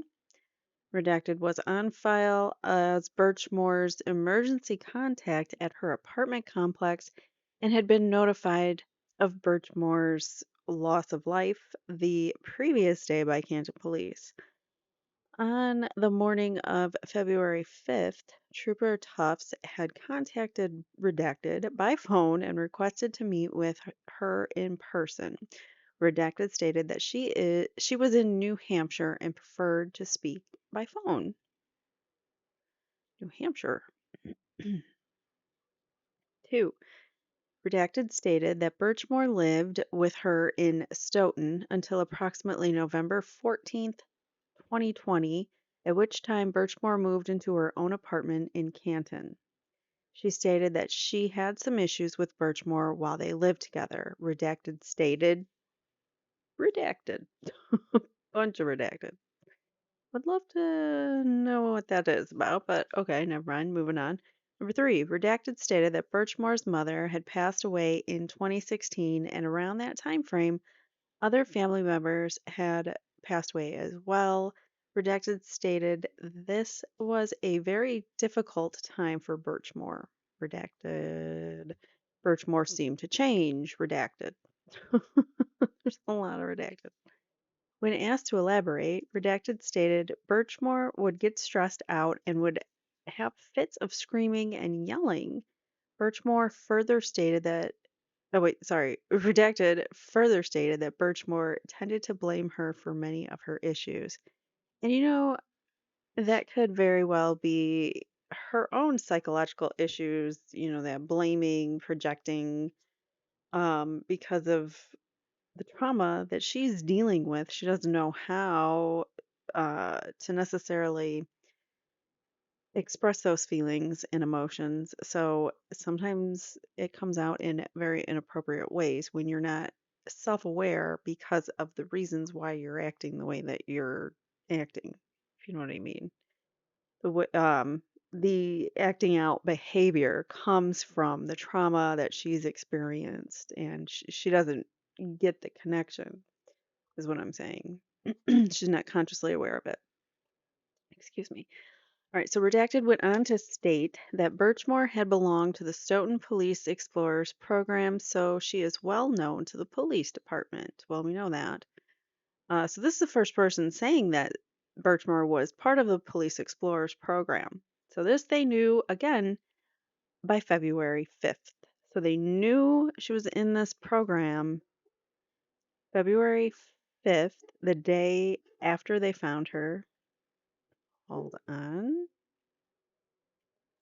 Redacted was on file as Birchmore's emergency contact at her apartment complex and had been notified of Birchmore's loss of life the previous day by Canton police. On the morning of February 5th, Trooper Tufts had contacted Redacted by phone and requested to meet with her in person. Redacted stated that she was in New Hampshire and preferred to speak by phone. New Hampshire. 2. Redacted stated that Birchmore lived with her in Stoughton until approximately November 14th, 2020, at which time Birchmore moved into her own apartment in Canton. She stated that she had some issues with Birchmore while they lived together. Redacted stated, redacted, bunch of redacted. Would love to know what that is about, but okay, never mind. Moving on. Number three, Redacted stated that Birchmore's mother had passed away in 2016, and around that time frame, other family members had passed away as well. Redacted stated this was a very difficult time for Birchmore. Redacted. Birchmore seemed to change. Redacted. There's a lot of redacted. When asked to elaborate, Redacted stated Birchmore would get stressed out and would have fits of screaming and yelling. Birchmore further stated that, oh wait, sorry, Redacted further stated that Birchmore tended to blame her for many of her issues. And that could very well be her own psychological issues, that blaming, projecting, because of the trauma that she's dealing with. She doesn't know how to necessarily express those feelings and emotions. So sometimes it comes out in very inappropriate ways when you're not self aware because of the reasons why you're acting the way that you're acting, if you know what I mean. The acting out behavior comes from the trauma that she's experienced, and she doesn't get the connection is what I'm saying. She's not consciously aware of it. Excuse me. All right, so Redacted went on to state that Birchmore had belonged to the Stoughton Police Explorers program, so she is well known to the police department. Well, we know that. So this is the first person saying that Birchmore was part of the Police Explorers program. So this they knew again by February 5th. So they knew she was in this program February 5th, the day after they found her. Hold on.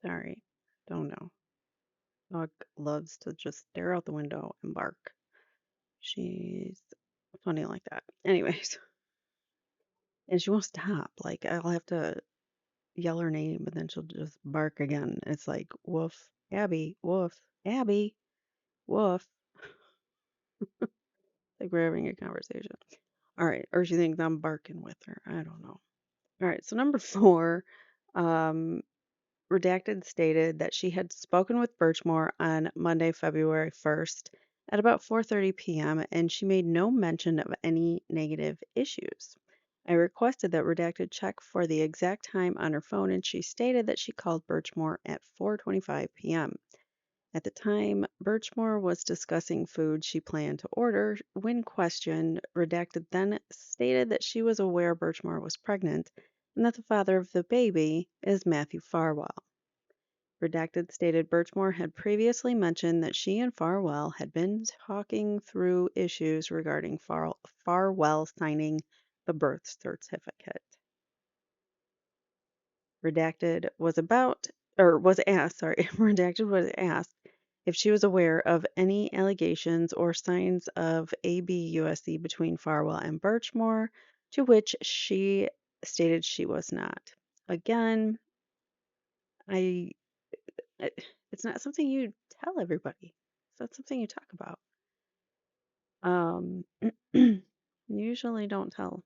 Sorry. Don't know. Dog loves to just stare out the window and bark. She's funny like that. Anyways, and she won't stop. Like, I'll have to yell her name, but then she'll just bark again. It's like, woof, Abby, woof, Abby, woof. Like we're having a conversation. All right. Or she thinks I'm barking with her. I don't know. All right. So, number four, um, Redacted stated that she had spoken with Birchmore on Monday, February 1st at about 4:30 p.m. and she made no mention of any negative issues. I requested that Redacted check for the exact time on her phone and she stated that she called Birchmore at 4:25 p.m. At the time, Birchmore was discussing food she planned to order. When questioned, Redacted then stated that she was aware Birchmore was pregnant and that the father of the baby is Matthew Farwell. Redacted stated Birchmore had previously mentioned that she and Farwell had been talking through issues regarding Farwell signing the birth certificate. Redacted was about, or was asked, sorry, Redacted was asked if she was aware of any allegations or signs of ABUSC between Farwell and Birchmore, to which she stated she was not. Again, I it's not something you tell everybody. It's not something you talk about. Um, usually don't tell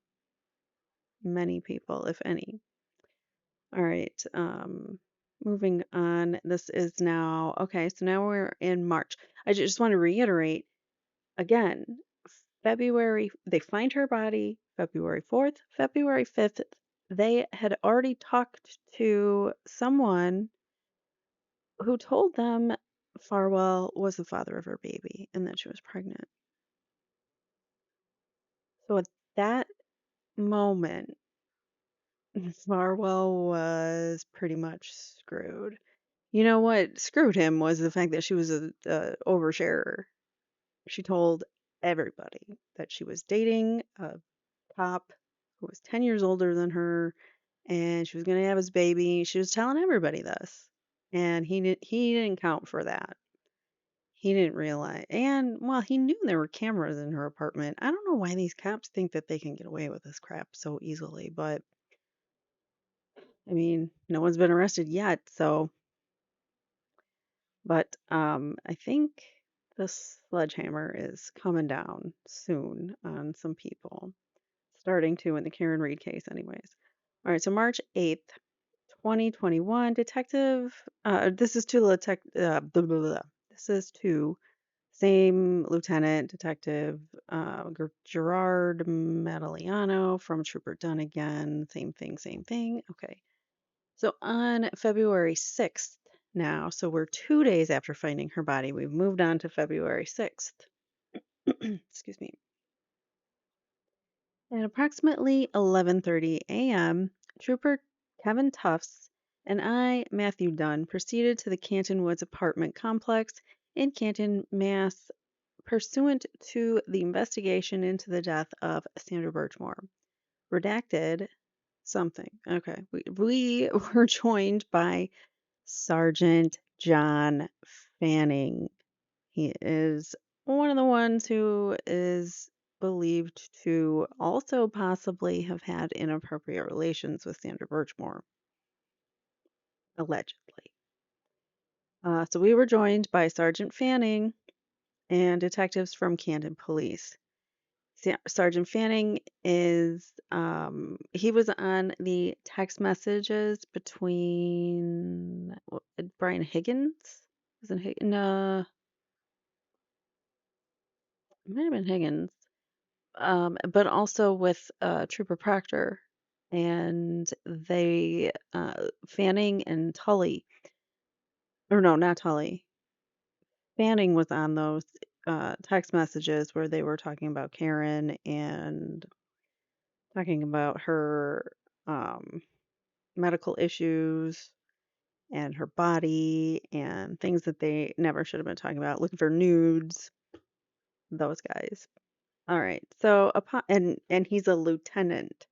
many people, if any. All right. Moving on. This is now okay. So now we're in March. I just want to reiterate again. February, they find her body February 4th, February 5th. They had already talked to someone who told them Farwell was the father of her baby and that she was pregnant. So at that moment, Farwell was pretty much screwed. You know what screwed him was the fact that she was a oversharer. She told everybody that she was dating a cop who was 10 years older than her and she was going to have his baby. She was telling everybody this. And he didn't count for that. He didn't realize. And well, he knew there were cameras in her apartment. I don't know why these cops think that they can get away with this crap so easily, but I mean, no one's been arrested yet, so But I think this sledgehammer is coming down soon on some people, starting to in the Karen Reed case, anyways. All right, so March 8th, 2021, this is to blah, blah, blah. This is to same Lieutenant Detective Gerard Madaliano from Trooper Dunn again. Same thing, same thing. Okay. So on February 6th now, so we're 2 days after finding her body, we've moved on to February 6th. Excuse me. At approximately 11:30 a.m., Trooper Kevin Tufts and I, Matthew Dunn, proceeded to the Canton Woods apartment complex in Canton, Mass, pursuant to the investigation into the death of Sandra Birchmore. Redacted something. Okay. We were joined by Sergeant John Fanning. He is one of the ones who is believed to also possibly have had inappropriate relations with Sandra Birchmore, allegedly. So we were joined by Sergeant Fanning and detectives from Canton Police. Sergeant Fanning he was on the text messages between Brian Higgins? Was it Higgins? No, it might have been Higgins. But also with Trooper Proctor, and Fanning and Tully, or no, not Tully. Fanning was on those text messages where they were talking about Karen and talking about her um, medical issues and her body and things that they never should have been talking about, looking for nudes, those guys. All right. So upon and he's a lieutenant,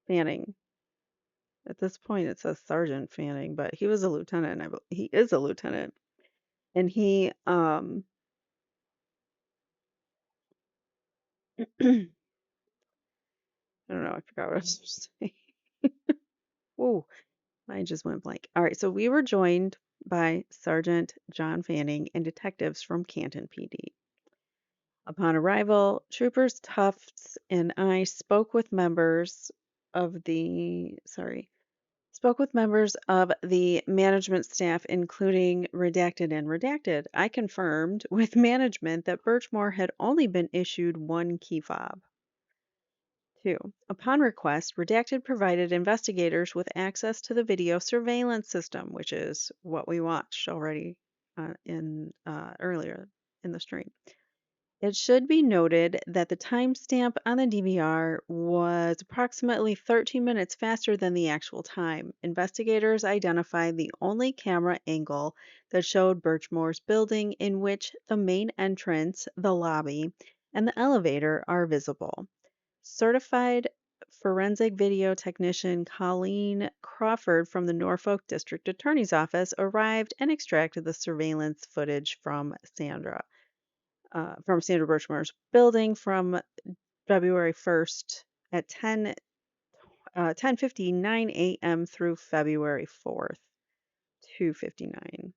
Fanning. At this point, it says Sergeant Fanning, but he was a lieutenant. He is a lieutenant, and I don't know. I forgot what I was supposed to say. Whoa, mine just went blank. All right, so we were joined by Sergeant John Fanning and detectives from Canton PD. Upon arrival, Troopers Tufts and I spoke with members of the management staff, including redacted and redacted. I confirmed with management that Birchmore had only been issued one key fob. 2. Upon request, redacted provided investigators with access to the video surveillance system, which is what we watched already in earlier in the stream. It should be noted that the timestamp on the DVR was approximately 13 minutes faster than the actual time. Investigators identified the only camera angle that showed Birchmore's building, in which the main entrance, the lobby, and the elevator are visible. Certified forensic video technician Colleen Crawford from the Norfolk District Attorney's Office arrived and extracted the surveillance footage from Sandra Birchmore's building from February 1st at 10:59 a.m. through February 4th, 2:59.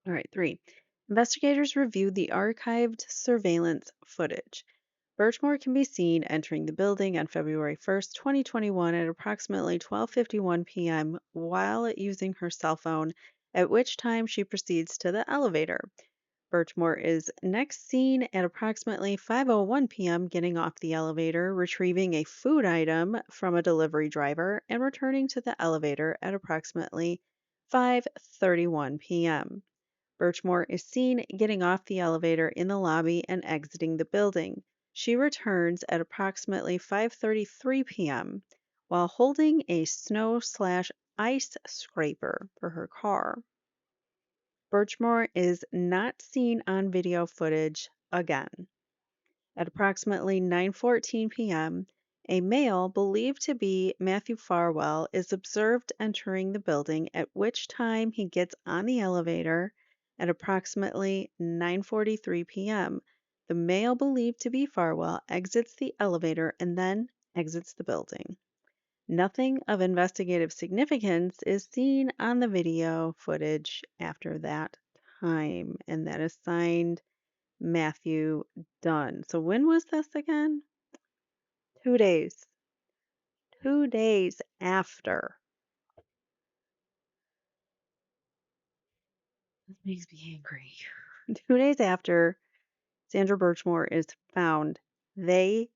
All right, 3. Investigators reviewed the archived surveillance footage. Birchmore can be seen entering the building on February 1st, 2021 at approximately 12:51 p.m. while using her cell phone, at which time she proceeds to the elevator. Birchmore is next seen at approximately 5:01 p.m. getting off the elevator, retrieving a food item from a delivery driver, and returning to the elevator at approximately 5:31 p.m. Birchmore is seen getting off the elevator in the lobby and exiting the building. She returns at approximately 5:33 p.m. while holding a snow/ice scraper for her car. Birchmore is not seen on video footage again. At approximately 9:14 p.m., a male believed to be Matthew Farwell is observed entering the building, at which time he gets on the elevator at approximately 9:43 p.m. The male believed to be Farwell exits the elevator and then exits the building. Nothing of investigative significance is seen on the video footage after that time, and that is signed Matthew Dunn. So when was this again? 2 days. 2 days after. This makes me angry. 2 days after Sandra Birchmore is found, they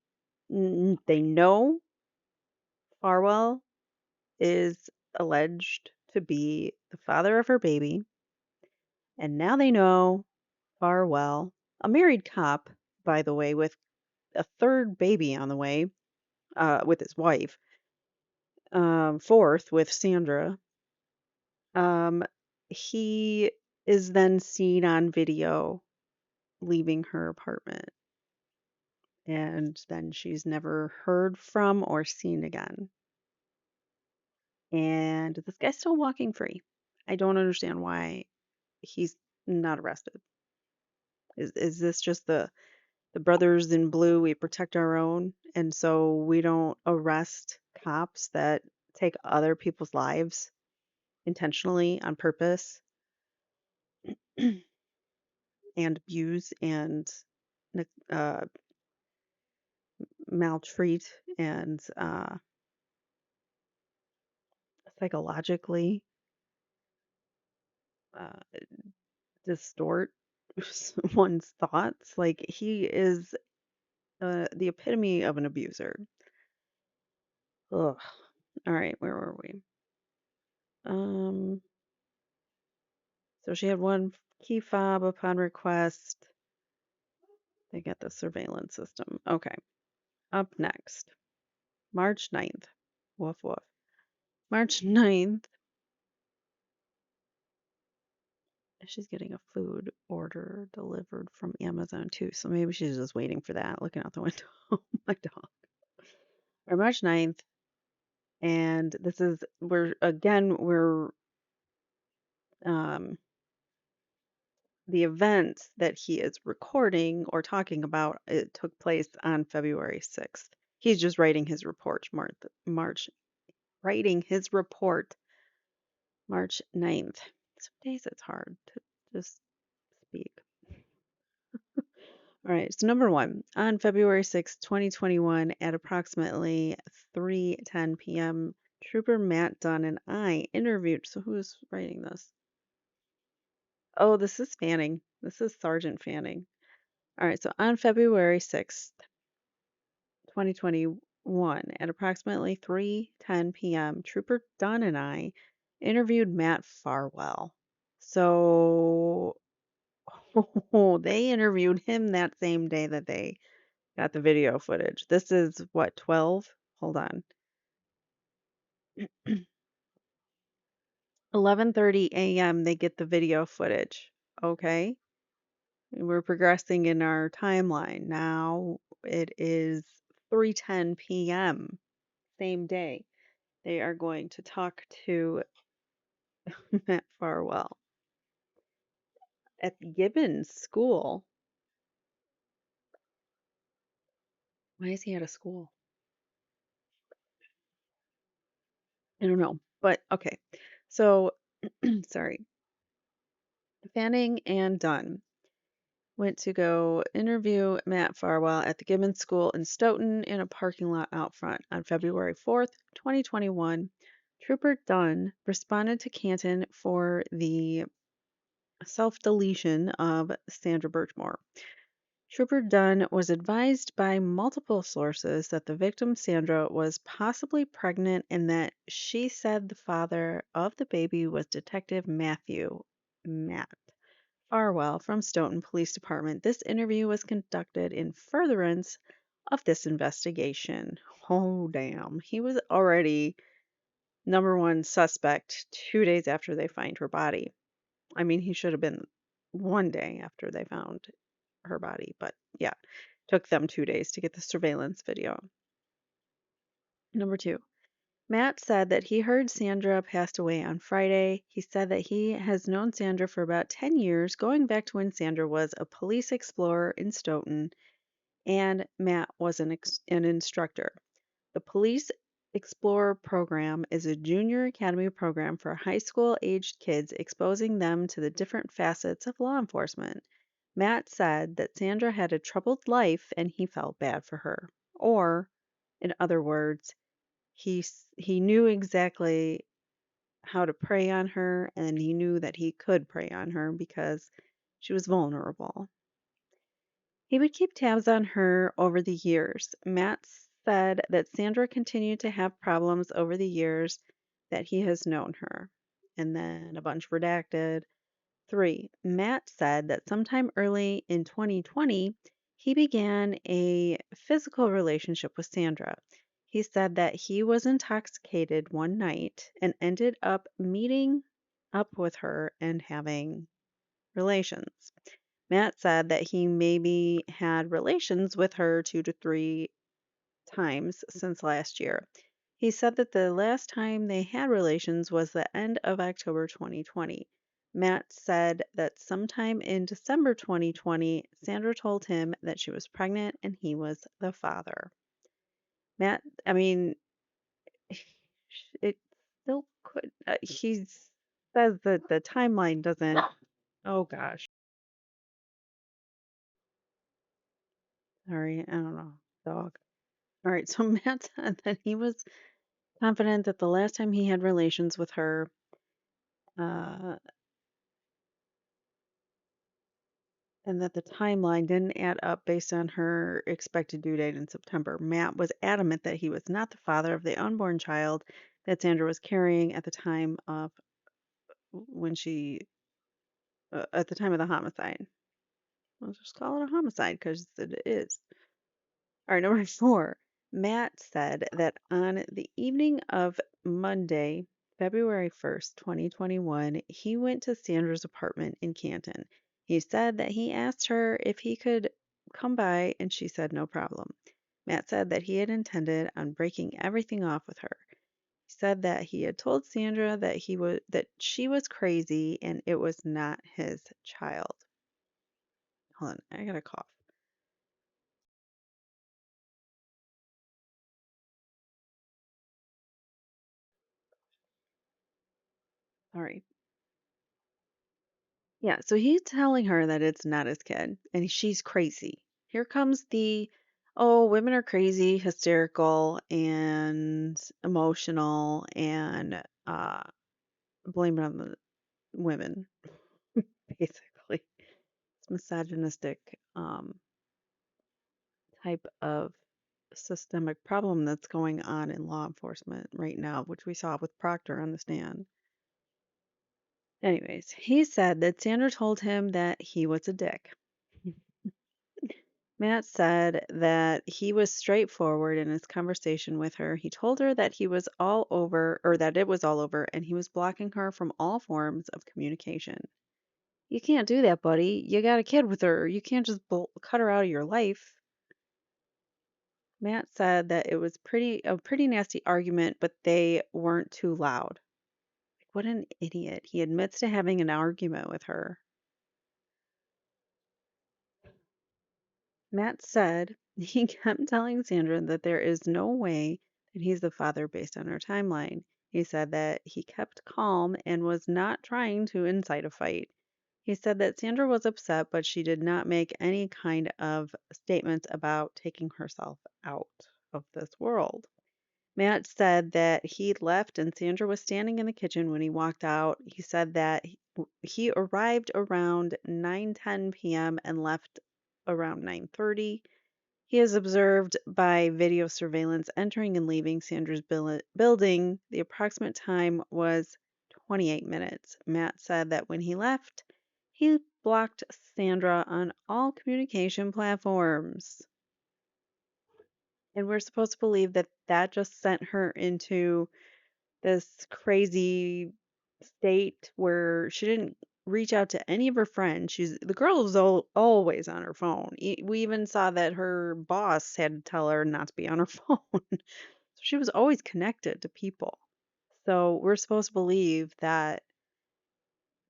they know Farwell is alleged to be the father of her baby, and now they know Farwell, a married cop, by the way, with a third baby on the way, with his wife, fourth with Sandra. Um, he is then seen on video leaving her apartment, and then she's never heard from or seen again. And this guy's still walking free. I don't understand why he's not arrested. Is this just the brothers in blue, we protect our own, and so we don't arrest cops that take other people's lives intentionally on purpose and abuse and uh, maltreat and psychologically uh, distort one's thoughts. Like he is the epitome of an abuser. Ugh. All right, where were we? Um, so she had one key fob upon request. They get the surveillance system. Okay. Up next, March 9th. Woof woof. March 9th. She's getting a food order delivered from Amazon too. So maybe she's just waiting for that, looking out the window. My dog. Or March 9th. And this is, we're um, the event that he is recording or talking about, it took place on February 6th. He's just writing his report, writing his report March 9th. Some days it's hard to just speak. All right, so number one, on February 6th, 2021, at approximately 3:10 p.m., Trooper Matt Dunn and I interviewed. So who's writing this? Oh, this is Fanning. This is Sergeant Fanning. All right, so on February 6th, 2021, at approximately 3:10 p.m., Trooper Dunn and I interviewed Matt Farwell. So they interviewed him that same day that they got the video footage. This is what, 12? Hold on. 11:30 a.m. they get the video footage. Okay. We're progressing in our timeline. Now it is 3:10 p.m. same day. They are going to talk to Matt Farwell at Gibbons School. Why is he at a school? I don't know. But okay. So, sorry. Fanning and Dunn went to go interview Matt Farwell at the Gibbons School in Stoughton in a parking lot out front. On February 4th, 2021, Trooper Dunn responded to Canton for the self-deletion of Sandra Birchmore. Trooper Dunn was advised by multiple sources that the victim, Sandra, was possibly pregnant and that she said the father of the baby was Detective Matt Farwell from Stoughton Police Department. This interview was conducted in furtherance of this investigation. Oh, damn. He was already number one suspect 2 days after they find her body. I mean, he should have been one day after they found her body, but yeah, took them 2 days to get the surveillance video. Number two, Matt said that he heard Sandra passed away on Friday. He said that he has known Sandra for about 10 years, going back to when Sandra was a police explorer in Stoughton and Matt was an instructor. The police Explore program is a junior academy program for high school aged kids, exposing them to the different facets of law enforcement. Matt said that Sandra had a troubled life and he felt bad for her. Or, in other words, he knew exactly how to prey on her, and he knew that he could prey on her because she was vulnerable. He would keep tabs on her over the years. Matt said that Sandra continued to have problems over the years that he has known her. And then a bunch redacted. 3. Matt said that sometime early in 2020, he began a physical relationship with Sandra. He said that he was intoxicated one night and ended up meeting up with her and having relations. Matt said that he maybe had relations with her 2 to 3 times since last year. He said that the last time they had relations was the end of October 2020. Matt said that sometime in December 2020, Sandra told him that she was pregnant and he was the father. Matt, I mean, it still could. He says that the timeline doesn't. Oh gosh. Sorry, I don't know. Dog. All right, so Matt said that he was confident that the last time he had relations with her, uh, and that the timeline didn't add up based on her expected due date in September. Matt was adamant that he was not the father of the unborn child that Sandra was carrying at the time of when she, at the time of the homicide. Let's just call it a homicide because it is. All right, number 4. Matt said that on the evening of Monday, February 1st, 2021, he went to Sandra's apartment in Canton. He said that he asked her if he could come by, and she said no problem. Matt said that he had intended on breaking everything off with her. He said that he had told Sandra that she was crazy and it was not his child. Hold on, I got a cough. Sorry. Yeah, so he's telling her that it's not his kid and she's crazy. Here comes the, oh, women are crazy, hysterical, and emotional, and blame it on the women, basically. It's misogynistic type of systemic problem that's going on in law enforcement right now, which we saw with Proctor on the stand. Anyways, he said that Sandra told him that he was a dick. Matt said that he was straightforward in his conversation with her. He told her that he was all over, or that it was all over, and he was blocking her from all forms of communication. You can't do that, buddy. You got a kid with her. You can't just cut her out of your life. Matt said that it was a pretty nasty argument, but they weren't too loud. Like, what an idiot. He admits to having an argument with her. Matt said he kept telling Sandra that there is no way that he's the father based on her timeline. He said that he kept calm and was not trying to incite a fight. He said that Sandra was upset, but she did not make any kind of statements about taking herself out of this world. Matt said that he left and Sandra was standing in the kitchen when he walked out. He said that he arrived around 9:10 p.m. and left around 9:30. He is observed by video surveillance entering and leaving Sandra's building. The approximate time was 28 minutes. Matt said that when he left, he blocked Sandra on all communication platforms. And we're supposed to believe that that just sent her into this crazy state where she didn't reach out to any of her friends. The girl was always on her phone. We even saw that her boss had to tell her not to be on her phone. So she was always connected to people. So we're supposed to believe that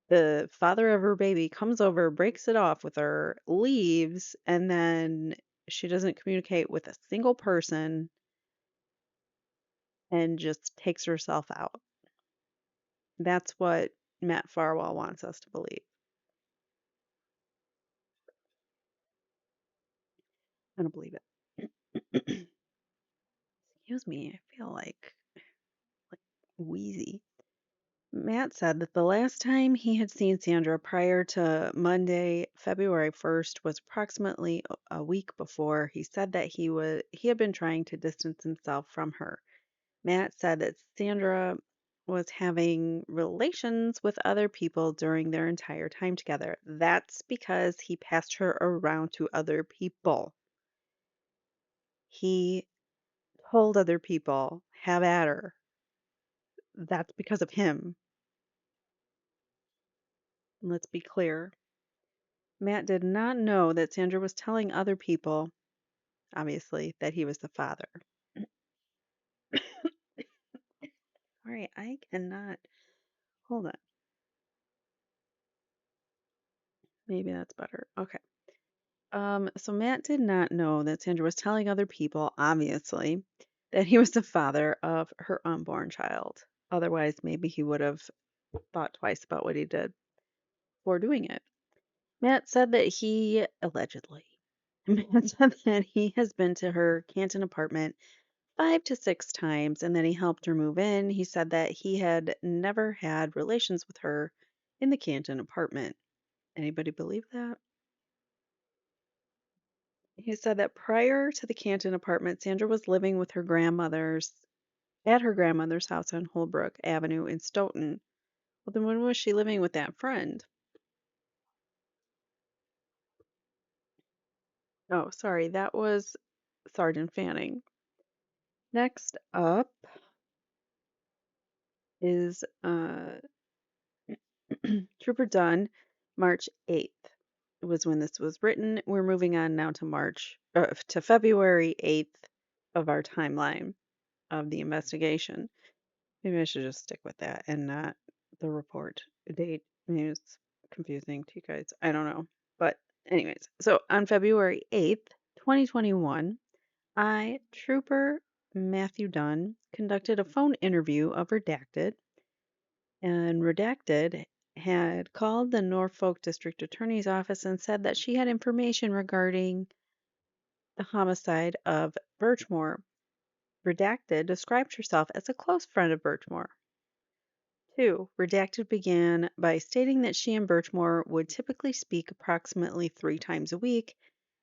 the father of her baby comes over, breaks it off with her, leaves, and then she doesn't communicate with a single person and just takes herself out. That's what Matt Farwell wants us to believe. I don't believe it. Excuse me, I feel like wheezy. Matt said that the last time he had seen Sandra prior to Monday, February 1st was approximately a week before. He said that he had been trying to distance himself from her. Matt said that Sandra was having relations with other people during their entire time together. That's because he passed her around to other people. He told other people, have at her. That's because of him. Let's be clear. Matt did not know that Sandra was telling other people, obviously, that he was the father. All right, I cannot. Hold on. Maybe that's better. Okay. So Matt did not know that Sandra was telling other people, obviously, that he was the father of her unborn child. Otherwise, maybe he would have thought twice about what he did before doing it. Matt said that he allegedly, Matt said that he has been to her Canton apartment 5 to 6 times and then he helped her move in. He said that he had never had relations with her in the Canton apartment. Anybody believe that? He said that prior to the Canton apartment, Sandra was living with her grandmother's at her grandmother's house on Holbrook Avenue in Stoughton. Well, then when was she living with that friend? Oh, sorry, that was Sergeant Fanning. Next up is Trooper Dunn, March 8th was when this was written. We're moving on now to to February 8th of our timeline of the investigation. Maybe I should just stick with that and not the report date. Maybe it's confusing to you guys. I don't know. But anyways, so on February 8th, 2021, Trooper Matthew Dunn, conducted a phone interview of Redacted, and Redacted had called the Norfolk District Attorney's office and said that she had information regarding the homicide of Birchmore. Redacted described herself as a close friend of Birchmore. 2. Redacted began by stating that she and Birchmore would typically speak approximately 3 times a week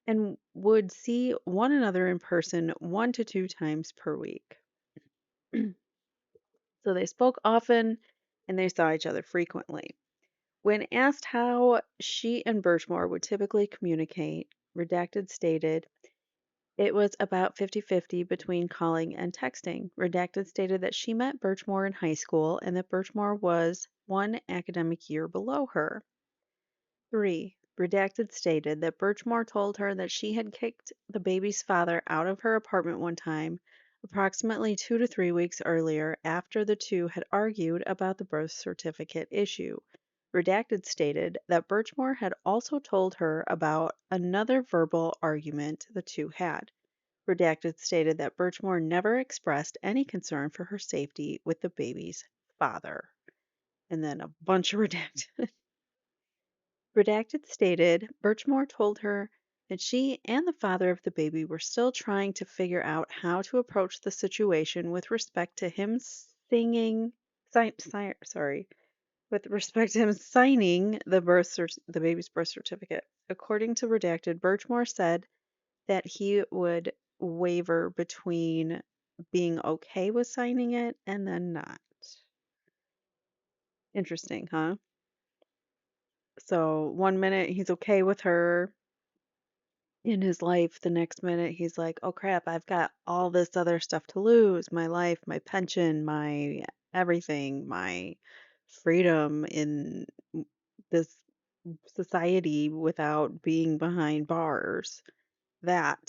and would see one another in person 1 to 2 times per week. So they spoke often and they saw each other frequently. When asked how she and Birchmore would typically communicate, Redacted stated it was about 50-50 between calling and texting. Redacted stated that she met Birchmore in high school and that Birchmore was one academic year below her. 3. Redacted stated that Birchmore told her that she had kicked the baby's father out of her apartment one time, approximately 2 to 3 weeks earlier, after the two had argued about the birth certificate issue. Redacted stated that Birchmore had also told her about another verbal argument the two had. Redacted stated that Birchmore never expressed any concern for her safety with the baby's father. And then a bunch of redacted. Redacted stated Birchmore told her that she and the father of the baby were still trying to figure out how to approach the situation with respect to him with respect to him signing the baby's birth certificate. According to Redacted, Birchmore said that he would waver between being okay with signing it and then not. Interesting, huh? So one minute he's okay with her in his life, the next minute he's like, oh crap, I've got all this other stuff to lose, my life, my pension, my everything, my freedom in this society without being behind bars. That.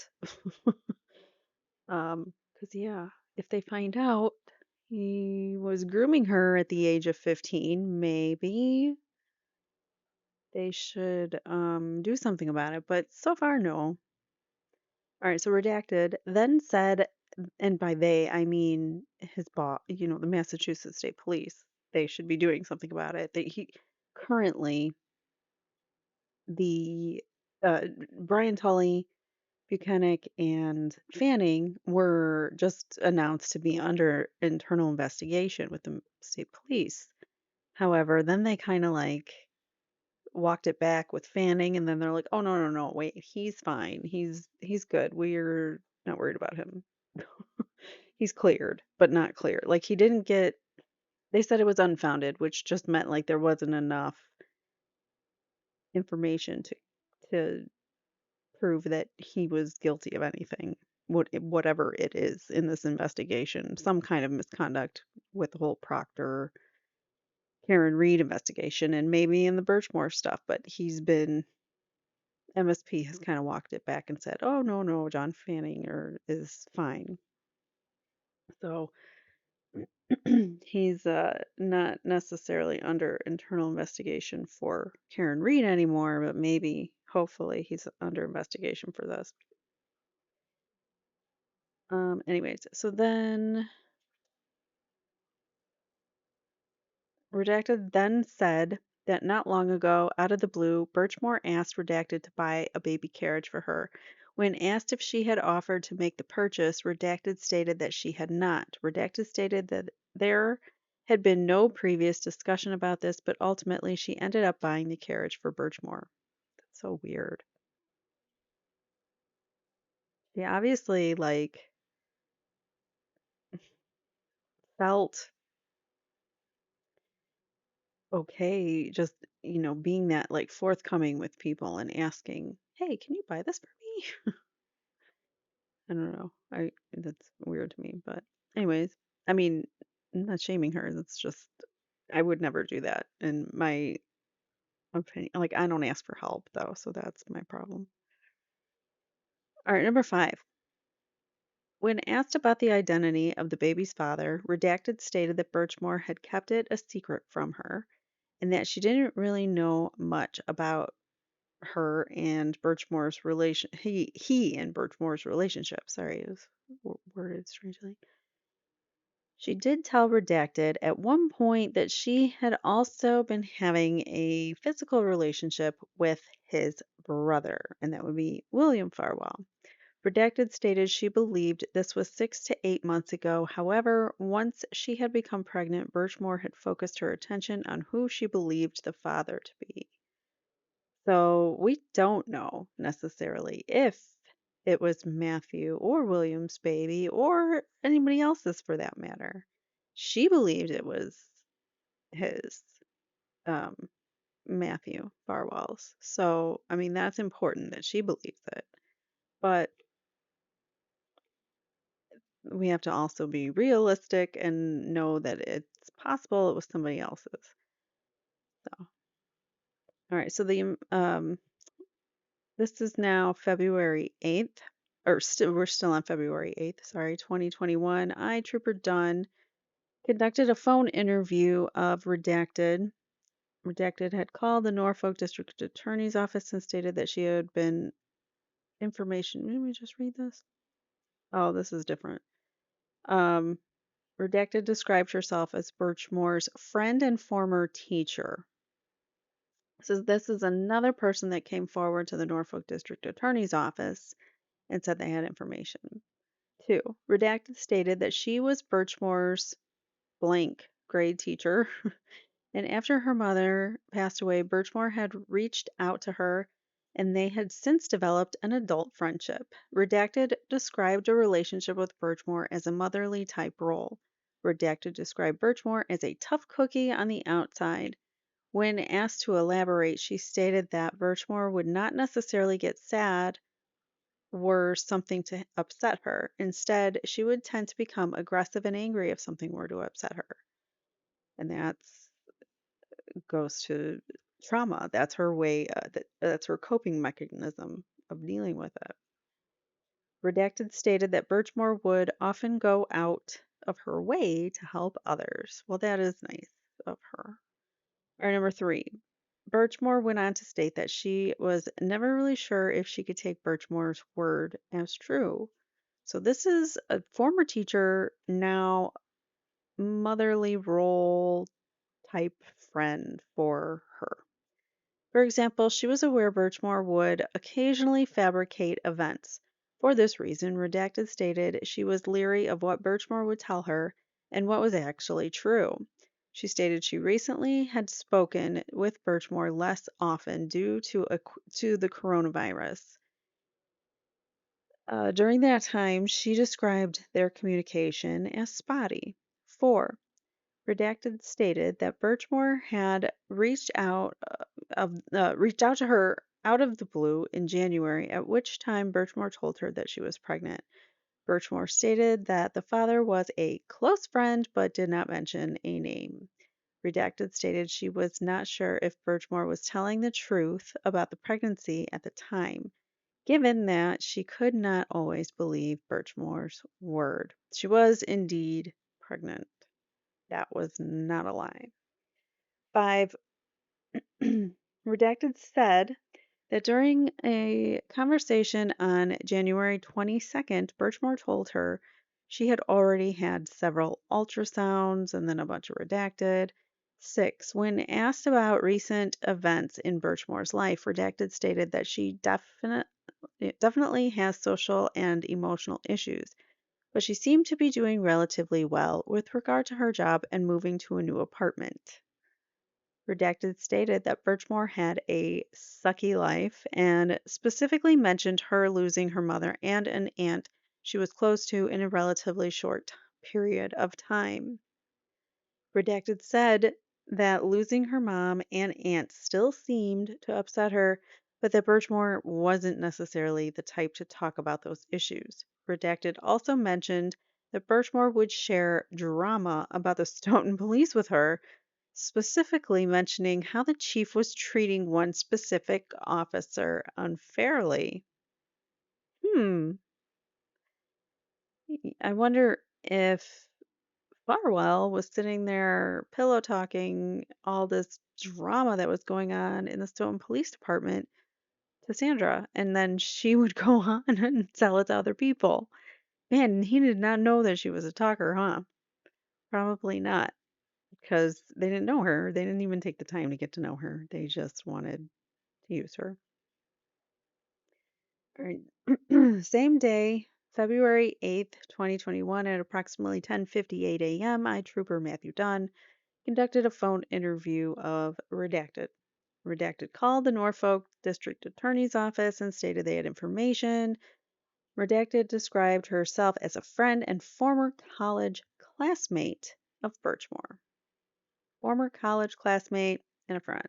Because yeah, if they find out he was grooming her at the age of 15, maybe they should do something about it. But so far, no. All right, so Redacted then said and by they, I mean his boss, the Massachusetts State Police. They should be doing something about it. That he currently the Brian Tully, Buchanan, and Fanning were just announced to be under internal investigation with the state police. However, then they kind of like walked it back with Fanning, and then they're like, "Oh no, no, no, wait, he's fine. He's good. We're not worried about him. He's cleared, but not clear. Like he didn't get. They said it was unfounded, which just meant like there wasn't enough information to prove that he was guilty of anything, whatever it is in this investigation, some kind of misconduct with the whole Proctor Karen Reed investigation, and maybe in the Birchmore stuff. But MSP has kind of walked it back and said, "Oh no, no, John Fanning is fine." So he's not necessarily under internal investigation for Karen Reed anymore, but maybe, hopefully, he's under investigation for this. Anyways, so then Redacted then said that not long ago, out of the blue, Birchmore asked Redacted to buy a baby carriage for her. When asked if she had offered to make the purchase, Redacted stated that she had not. Redacted stated that there had been no previous discussion about this, but ultimately she ended up buying the carriage for Birchmore. That's so weird. She obviously like felt okay just, being that like forthcoming with people and asking, "Hey, can you buy this for me?" I don't know. That's weird to me, but anyways, I mean, I'm not shaming her. That's just I would never do that in my opinion. Like I don't ask for help though, so that's my problem. All right, number 5. When asked about the identity of the baby's father, Redacted stated that Birchmore had kept it a secret from her and that she didn't really know much about her and Birchmore's relation he and Birchmore's relationship. Sorry, it was worded strangely. She did tell Redacted at one point that she had also been having a physical relationship with his brother, and that would be William Farwell. Redacted stated she believed this was 6 to 8 months ago. However, once she had become pregnant, Birchmore had focused her attention on who she believed the father to be. So we don't know necessarily if it was Matthew or William's baby or anybody else's for that matter. She believed it was his, um, Matthew Farwell's. So, I mean, that's important that she believes it. But we have to also be realistic and know that it's possible it was somebody else's. So, all right. So this is now February 8th, or we're still on February 8th, sorry, 2021. Trooper Dunn conducted a phone interview of Redacted. Redacted had called the Norfolk District Attorney's Office and stated that she had been information. Let me just read this. Oh, this is different. Um, Redacted described herself as Birchmore's friend and former teacher. So this is another person that came forward to the Norfolk District Attorney's Office and said they had information. 2. Redacted stated that she was Birchmore's blank grade teacher, and after her mother passed away, Birchmore had reached out to her and they had since developed an adult friendship. Redacted described a relationship with Birchmore as a motherly type role. Redacted described Birchmore as a tough cookie on the outside. When asked to elaborate, she stated that Birchmore would not necessarily get sad were something to upset her. Instead, she would tend to become aggressive and angry if something were to upset her. And that goes to trauma. That's her way, that's her coping mechanism of dealing with it. Redacted stated that Birchmore would often go out of her way to help others. Well, that is nice of her. Or number 3. Birchmore went on to state that she was never really sure if she could take Birchmore's word as true. So this is a former teacher, now motherly role type friend for her. For example, she was aware Birchmore would occasionally fabricate events. For this reason, Redacted stated she was leery of what Birchmore would tell her and what was actually true. She stated she recently had spoken with Birchmore less often due to the coronavirus. During that time, she described their communication as spotty. 4. Redacted stated that Birchmore had reached out to her out of the blue in January, at which time Birchmore told her that she was pregnant. Birchmore stated that the father was a close friend but did not mention a name. Redacted stated she was not sure if Birchmore was telling the truth about the pregnancy at the time, given that she could not always believe Birchmore's word. She was indeed pregnant. That was not a lie. 5. Redacted said that during a conversation on January 22nd, Birchmore told her she had already had several ultrasounds and then a bunch of redacted. 6. When asked about recent events in Birchmore's life, Redacted stated that she definitely has social and emotional issues, but she seemed to be doing relatively well with regard to her job and moving to a new apartment. Redacted stated that Birchmore had a sucky life and specifically mentioned her losing her mother and an aunt she was close to in a relatively short period of time. Redacted said that losing her mom and aunt still seemed to upset her, but that Birchmore wasn't necessarily the type to talk about those issues. Redacted also mentioned that Birchmore would share drama about the Stoughton police with her, specifically mentioning how the chief was treating one specific officer unfairly. Hmm, I wonder if Farwell was sitting there pillow talking all this drama that was going on in the Stoughton Police Department to Sandra, and then she would go on and tell it to other people. Man, he did not know that she was a talker, huh? Probably not, because they didn't know her. They didn't even take the time to get to know her. They just wanted to use her. All right. Same day, February 8th, 2021, at approximately 10:58 a.m., I Trooper Matthew Dunn conducted a phone interview of Redacted. Redacted called the Norfolk District Attorney's Office and stated they had information. Redacted described herself as a friend and former college classmate of Birchmore. Former college classmate and a friend.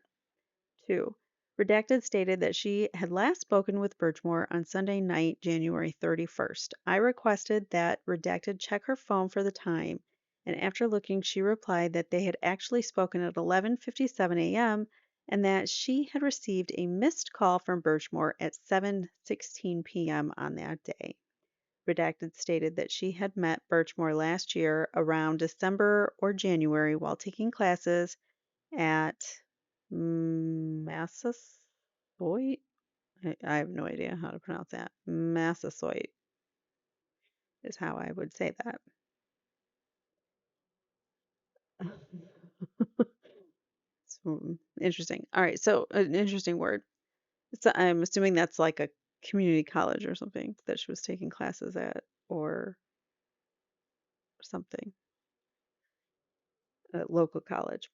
2. Redacted stated that she had last spoken with Birchmore on Sunday night, January 31st. I requested that Redacted check her phone for the time, and after looking, she replied that they had actually spoken at 11:57 a.m. and that she had received a missed call from Birchmore at 7:16 p.m. on that day. Redacted stated that she had met Birchmore last year around December or January while taking classes at Massasoit. I have no idea how to pronounce that. Massasoit is how I would say that. It's interesting. All right, so an interesting word. I'm assuming that's like a community college or something that she was taking classes at, or something, a local college.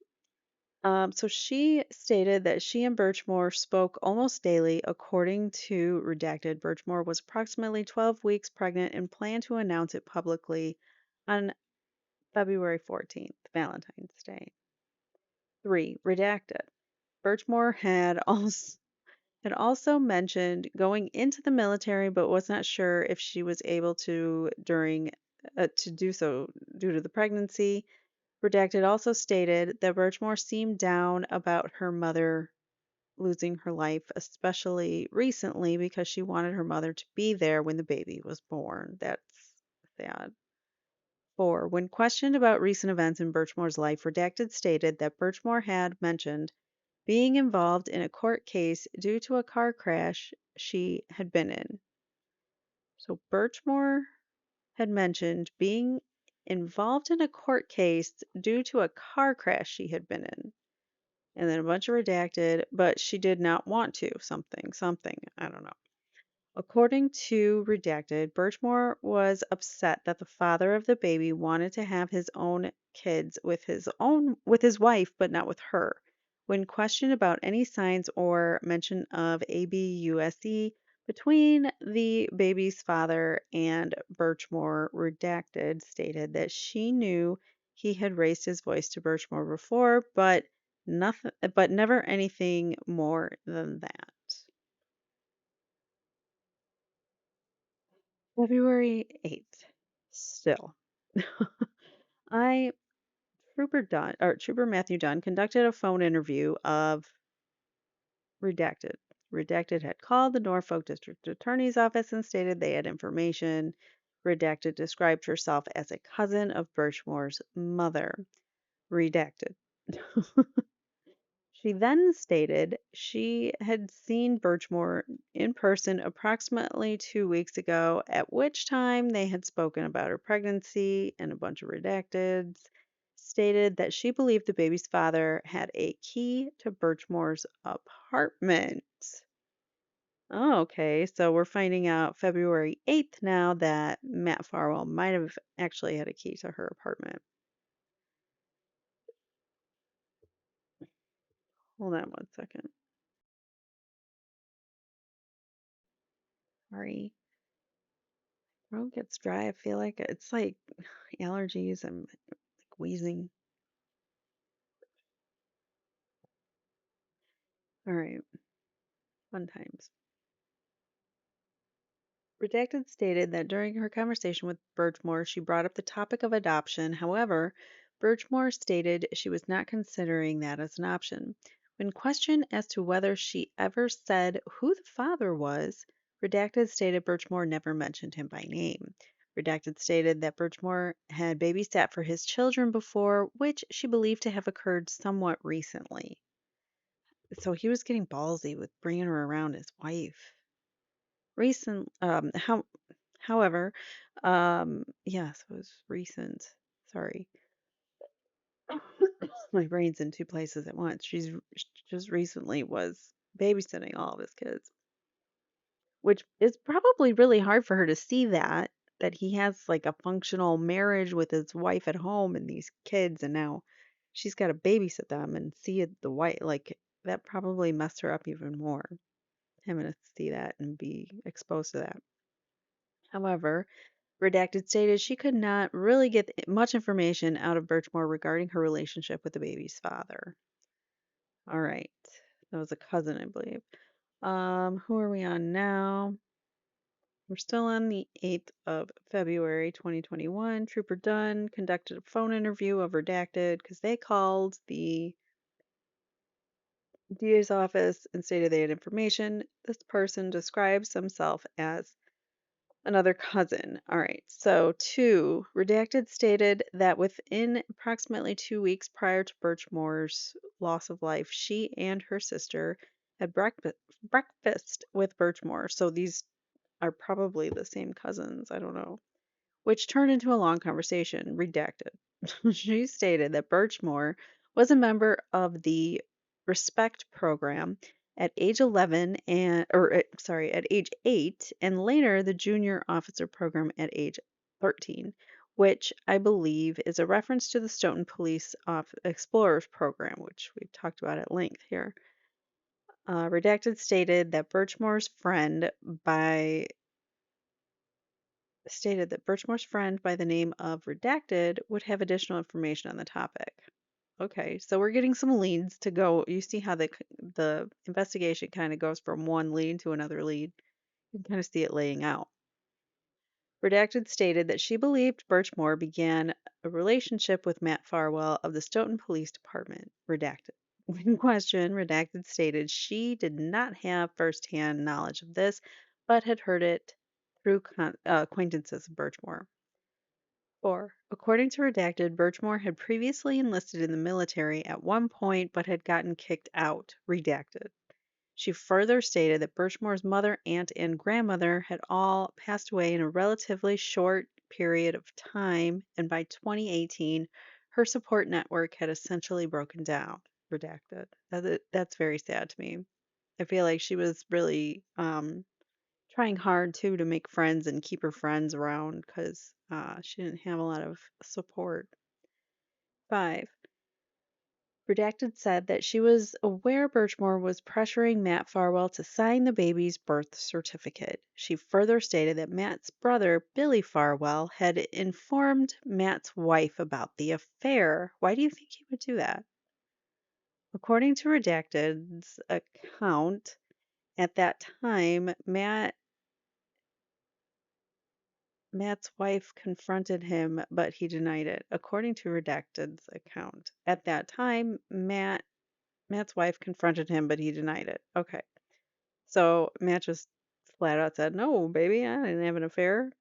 So she stated that she and Birchmore spoke almost daily. According to Redacted, Birchmore was approximately 12 weeks pregnant and planned to announce it publicly on February 14th, Valentine's Day. 3. Redacted. Birchmore had also mentioned going into the military, but was not sure if she was able to do so due to the pregnancy. Redacted also stated that Birchmore seemed down about her mother losing her life, especially recently because she wanted her mother to be there when the baby was born. That's sad. 4. When questioned about recent events in Birchmore's life, Redacted stated that Birchmore had mentioned being involved in a court case due to a car crash she had been in. So Birchmore. had mentioned being involved in a court case due to a car crash she had been in. And then a bunch of redacted, but she did not want to, something, I don't know. According to Redacted, Birchmore was upset that the father of the baby wanted to have his own kids with his wife, but not with her. When questioned about any signs or mention of ABUSE between the baby's father and Birchmore, Redacted stated that she knew he had raised his voice to Birchmore before, but never anything more than that. February 8th. Still. I Trooper Matthew Dunn conducted a phone interview of Redacted. Redacted had called the Norfolk District Attorney's office and stated they had information. Redacted described herself as a cousin of Birchmore's mother. Redacted. She then stated she had seen Birchmore in person approximately 2 weeks ago, at which time they had spoken about her pregnancy and a bunch of redacteds. Stated that she believed the baby's father had a key to Birchmore's apartment. Oh, okay, so we're finding out February 8th now that Matt Farwell might have actually had a key to her apartment. Hold on one second. Sorry. Throat gets dry. I feel like it's like allergies and like wheezing. All right, fun times. Redacted stated that during her conversation with Birchmore, she brought up the topic of adoption. However, Birchmore stated she was not considering that as an option. When questioned as to whether she ever said who the father was, Redacted stated Birchmore never mentioned him by name. Redacted stated that Birchmore had babysat for his children before, which she believed to have occurred somewhat recently. So he was getting ballsy with bringing her around his wife. Recent, however, yes, it was recent. Sorry, my brain's in two places at once. She just recently was babysitting all of his kids, which is probably really hard for her to see that he has like a functional marriage with his wife at home and these kids, and now she's got to babysit them and see the wife like that probably messed her up even more. Having to see that and be exposed to that. However, Redacted stated she could not really get much information out of Birchmore regarding her relationship with the baby's father. All right. That was a cousin, I believe. Who are we on now? We're still on the 8th of February 2021. Trooper Dunn conducted a phone interview of Redacted because they called the DA's office and stated they had information. This person describes himself as another cousin. All right. So, two, Redacted stated that within approximately 2 weeks prior to Birchmore's loss of life, she and her sister had breakfast with Birchmore. So, these are probably the same cousins. I don't know, which turned into a long conversation. Redacted. She stated that Birchmore was a member of the Respect program at age 11 at age 8 and later the junior officer program at age 13, which I believe is a reference to the Stoughton Police Explorers program, which we've talked about at length here. Redacted by stated that Birchmore's friend by the name of Redacted would have additional information on the topic. Okay, so we're getting some leads to go. You see how the investigation kind of goes from one lead to another lead. You can kind of see it laying out. Redacted stated that she believed Birchmore began a relationship with Matt Farwell of the Stoughton Police Department. Redacted. When questioned, Redacted stated she did not have firsthand knowledge of this, but had heard it through acquaintances of Birchmore. 4. According to Redacted, Birchmore had previously enlisted in the military at one point but had gotten kicked out. Redacted. She further stated that Birchmore's mother, aunt, and grandmother had all passed away in a relatively short period of time, and by 2018, her support network had essentially broken down. Redacted. That's very sad to me. I feel like she was really trying hard too to make friends and keep her friends around because she didn't have a lot of support. Five, Redacted said that she was aware Birchmore was pressuring Matt Farwell to sign the baby's birth certificate. She further stated that Matt's brother, Billy Farwell, had informed Matt's wife about the affair. Why do you think he would do that? According to Redacted's account, at that time, Matt's wife confronted him, but he denied it. According to Redacted's account, at that time, Matt's wife confronted him, but he denied it. Okay. So Matt just flat out said, "No, baby, I didn't have an affair."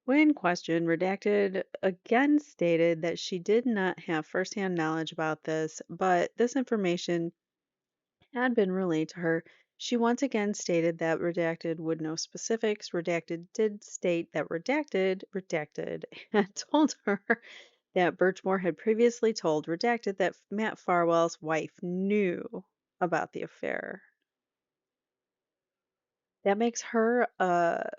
When questioned, Redacted again stated that she did not have firsthand knowledge about this, but this information had been relayed to her. She once again stated that Redacted would know specifics. Redacted did state that Redacted had told her that Birchmore had previously told Redacted that Matt Farwell's wife knew about the affair. That makes her a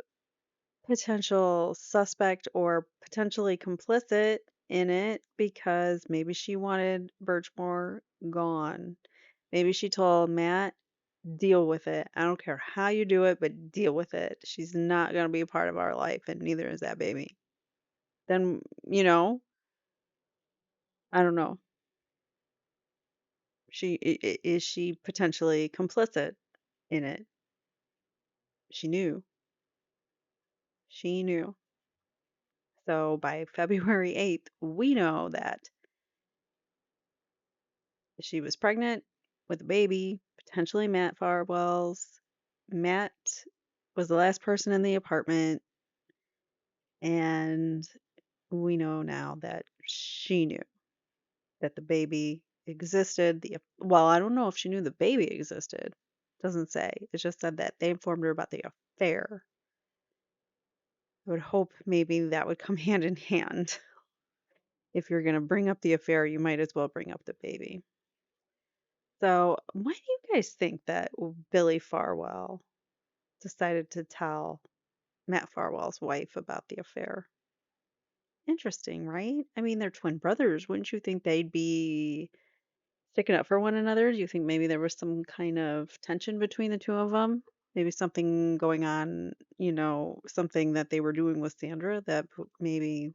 potential suspect or potentially complicit in it because maybe she wanted Birchmore gone. Maybe she told Matt, deal with it. I don't care how you do it, but deal with it. She's not going to be a part of our life, and neither is that baby. Then, I don't know. Is she potentially complicit in it? She knew. She knew. So by February 8th, we know that she was pregnant with a baby, potentially Matt Farwell's. Matt was the last person in the apartment, and we know now that she knew that the baby existed. Well, I don't know if she knew the baby existed. Doesn't say. It just said that they informed her about the affair. I would hope maybe that would come hand in hand. If you're going to bring up the affair, you might as well bring up the baby. So, why do you guys think that Billy Farwell decided to tell Matt Farwell's wife about the affair? Interesting, right? I mean, they're twin brothers. Wouldn't you think they'd be sticking up for one another? Do you think maybe there was some kind of tension between the two of them? Maybe something going on, something that they were doing with Sandra that maybe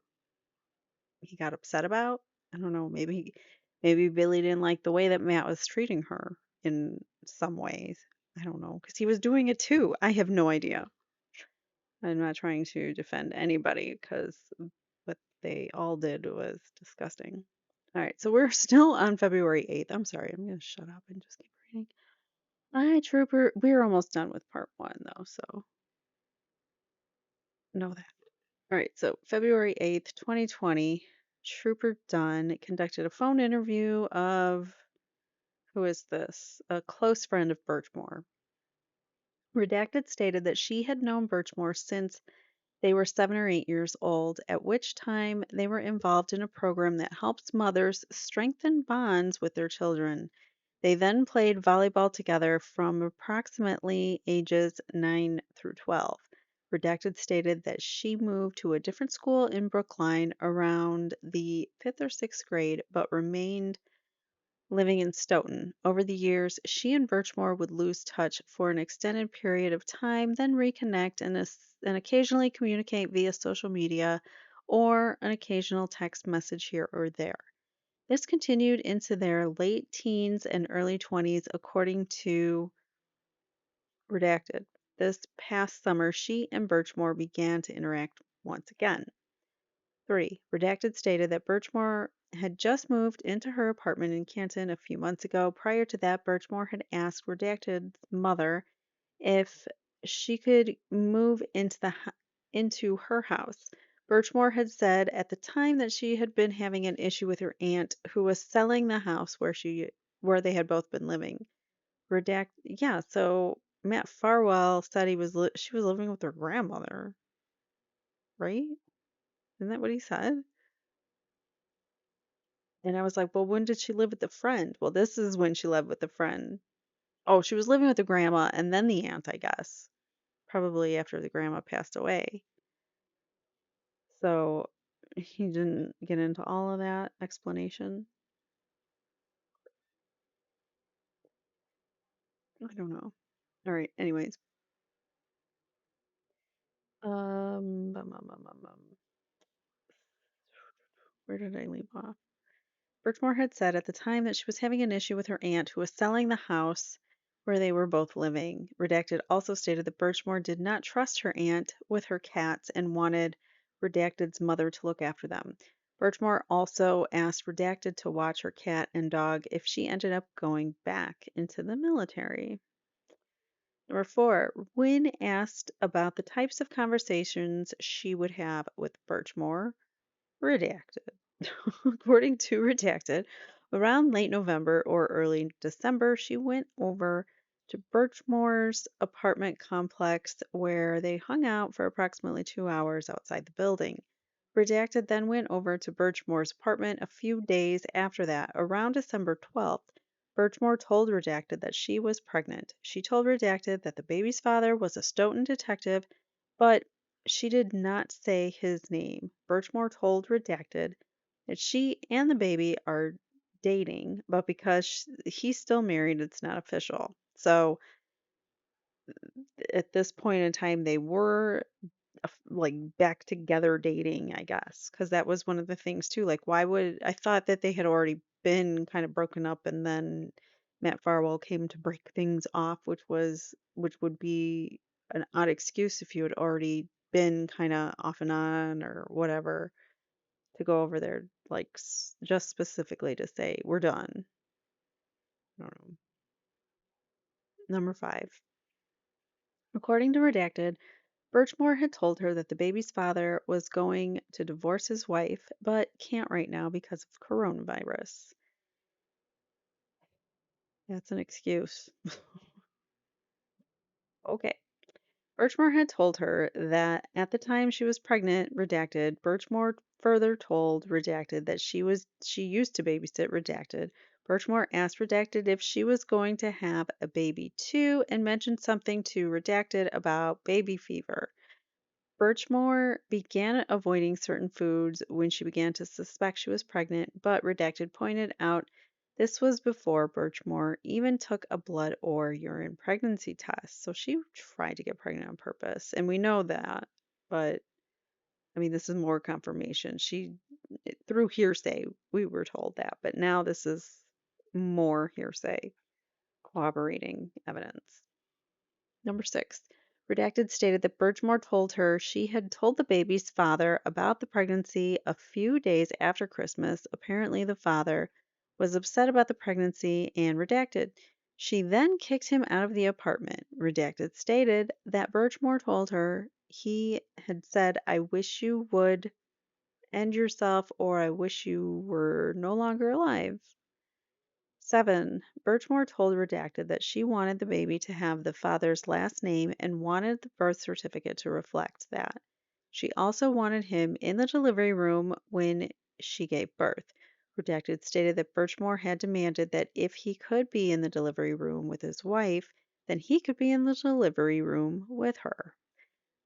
he got upset about? I don't know. Maybe Billy didn't like the way that Matt was treating her in some ways. I don't know, because he was doing it too. I have no idea. I'm not trying to defend anybody because what they all did was disgusting. All right, so we're still on February 8th. I'm sorry, I'm going to shut up and just keep reading. All right, Trooper, we're almost done with part one, though, so know that. All right, so February 8th, 2020, Trooper Dunn conducted a phone interview of who is this? A close friend of Birchmore. Redacted stated that she had known Birchmore since they were 7 or 8 years old, at which time they were involved in a program that helps mothers strengthen bonds with their children. They then played volleyball together from approximately ages 9 through 12. Redacted stated that she moved to a different school in Brookline around the 5th or 6th grade, but remained living in Stoughton. Over the years, she and Birchmore would lose touch for an extended period of time, then reconnect and occasionally communicate via social media or an occasional text message here or there. This continued into their late teens and early 20s, according to Redacted. This past summer, she and Birchmore began to interact once again. 3. Redacted stated that Birchmore had just moved into her apartment in Canton a few months ago. Prior to that, Birchmore had asked Redacted's mother if she could move into her house. Birchmore had said at the time that she had been having an issue with her aunt who was selling the house where they had both been living. Yeah, so Matt Farwell said she was living with her grandmother. right? Isn't that what he said? And I was like, well, when did she live with the friend? Well, this is when she lived with the friend. Oh, she was living with the grandma and then the aunt, I guess. Probably after the grandma passed away. So he didn't get into all of that explanation. I don't know. All right. Anyways, where did I leave off? Birchmore had said at the time that she was having an issue with her aunt who was selling the house where they were both living. Redacted also stated that Birchmore did not trust her aunt with her cats and wanted Redacted's mother to look after them. Birchmore also asked Redacted to watch her cat and dog if she ended up going back into the military. Number four, when asked about the types of conversations she would have with Birchmore, Redacted. According to Redacted, around late November or early December, she went over to Birchmore's apartment complex where they hung out for approximately 2 hours outside the building. Redacted then went over to Birchmore's apartment a few days after that. Around December 12th, Birchmore told Redacted that she was pregnant. She told Redacted that the baby's father was a Stoughton detective, but she did not say his name. Birchmore told Redacted that she and the baby are dating, but because he's still married, it's not official. So at this point in time, they were like back together dating, I guess, because that was one of the things too. Like, why would I thought that they had already been kind of broken up, and then Matt Farwell came to break things off, which would be an odd excuse if you had already been kind of off and on or whatever to go over there, like just specifically to say we're done. I don't know. Number five. According to Redacted, Birchmore had told her that the baby's father was going to divorce his wife, but can't right now because of coronavirus. That's an excuse. Okay. Birchmore had told her that at the time she was pregnant, Redacted. Birchmore further told Redacted that she used to babysit Redacted. Birchmore asked Redacted if she was going to have a baby too and mentioned something to Redacted about baby fever. Birchmore began avoiding certain foods when she began to suspect she was pregnant, but Redacted pointed out this was before Birchmore even took a blood or urine pregnancy test. So she tried to get pregnant on purpose, and we know that. But I mean, this is more confirmation. Through hearsay, we were told that, but now this is more hearsay corroborating evidence. Number six, Redacted stated that Birchmore told her she had told the baby's father about the pregnancy a few days after Christmas. Apparently, the father was upset about the pregnancy and Redacted. She then kicked him out of the apartment. Redacted stated that Birchmore told her he had said, I wish you would end yourself or I wish you were no longer alive. 7. Birchmore told Redacted that she wanted the baby to have the father's last name and wanted the birth certificate to reflect that. She also wanted him in the delivery room when she gave birth. Redacted stated that Birchmore had demanded that if he could be in the delivery room with his wife, then he could be in the delivery room with her.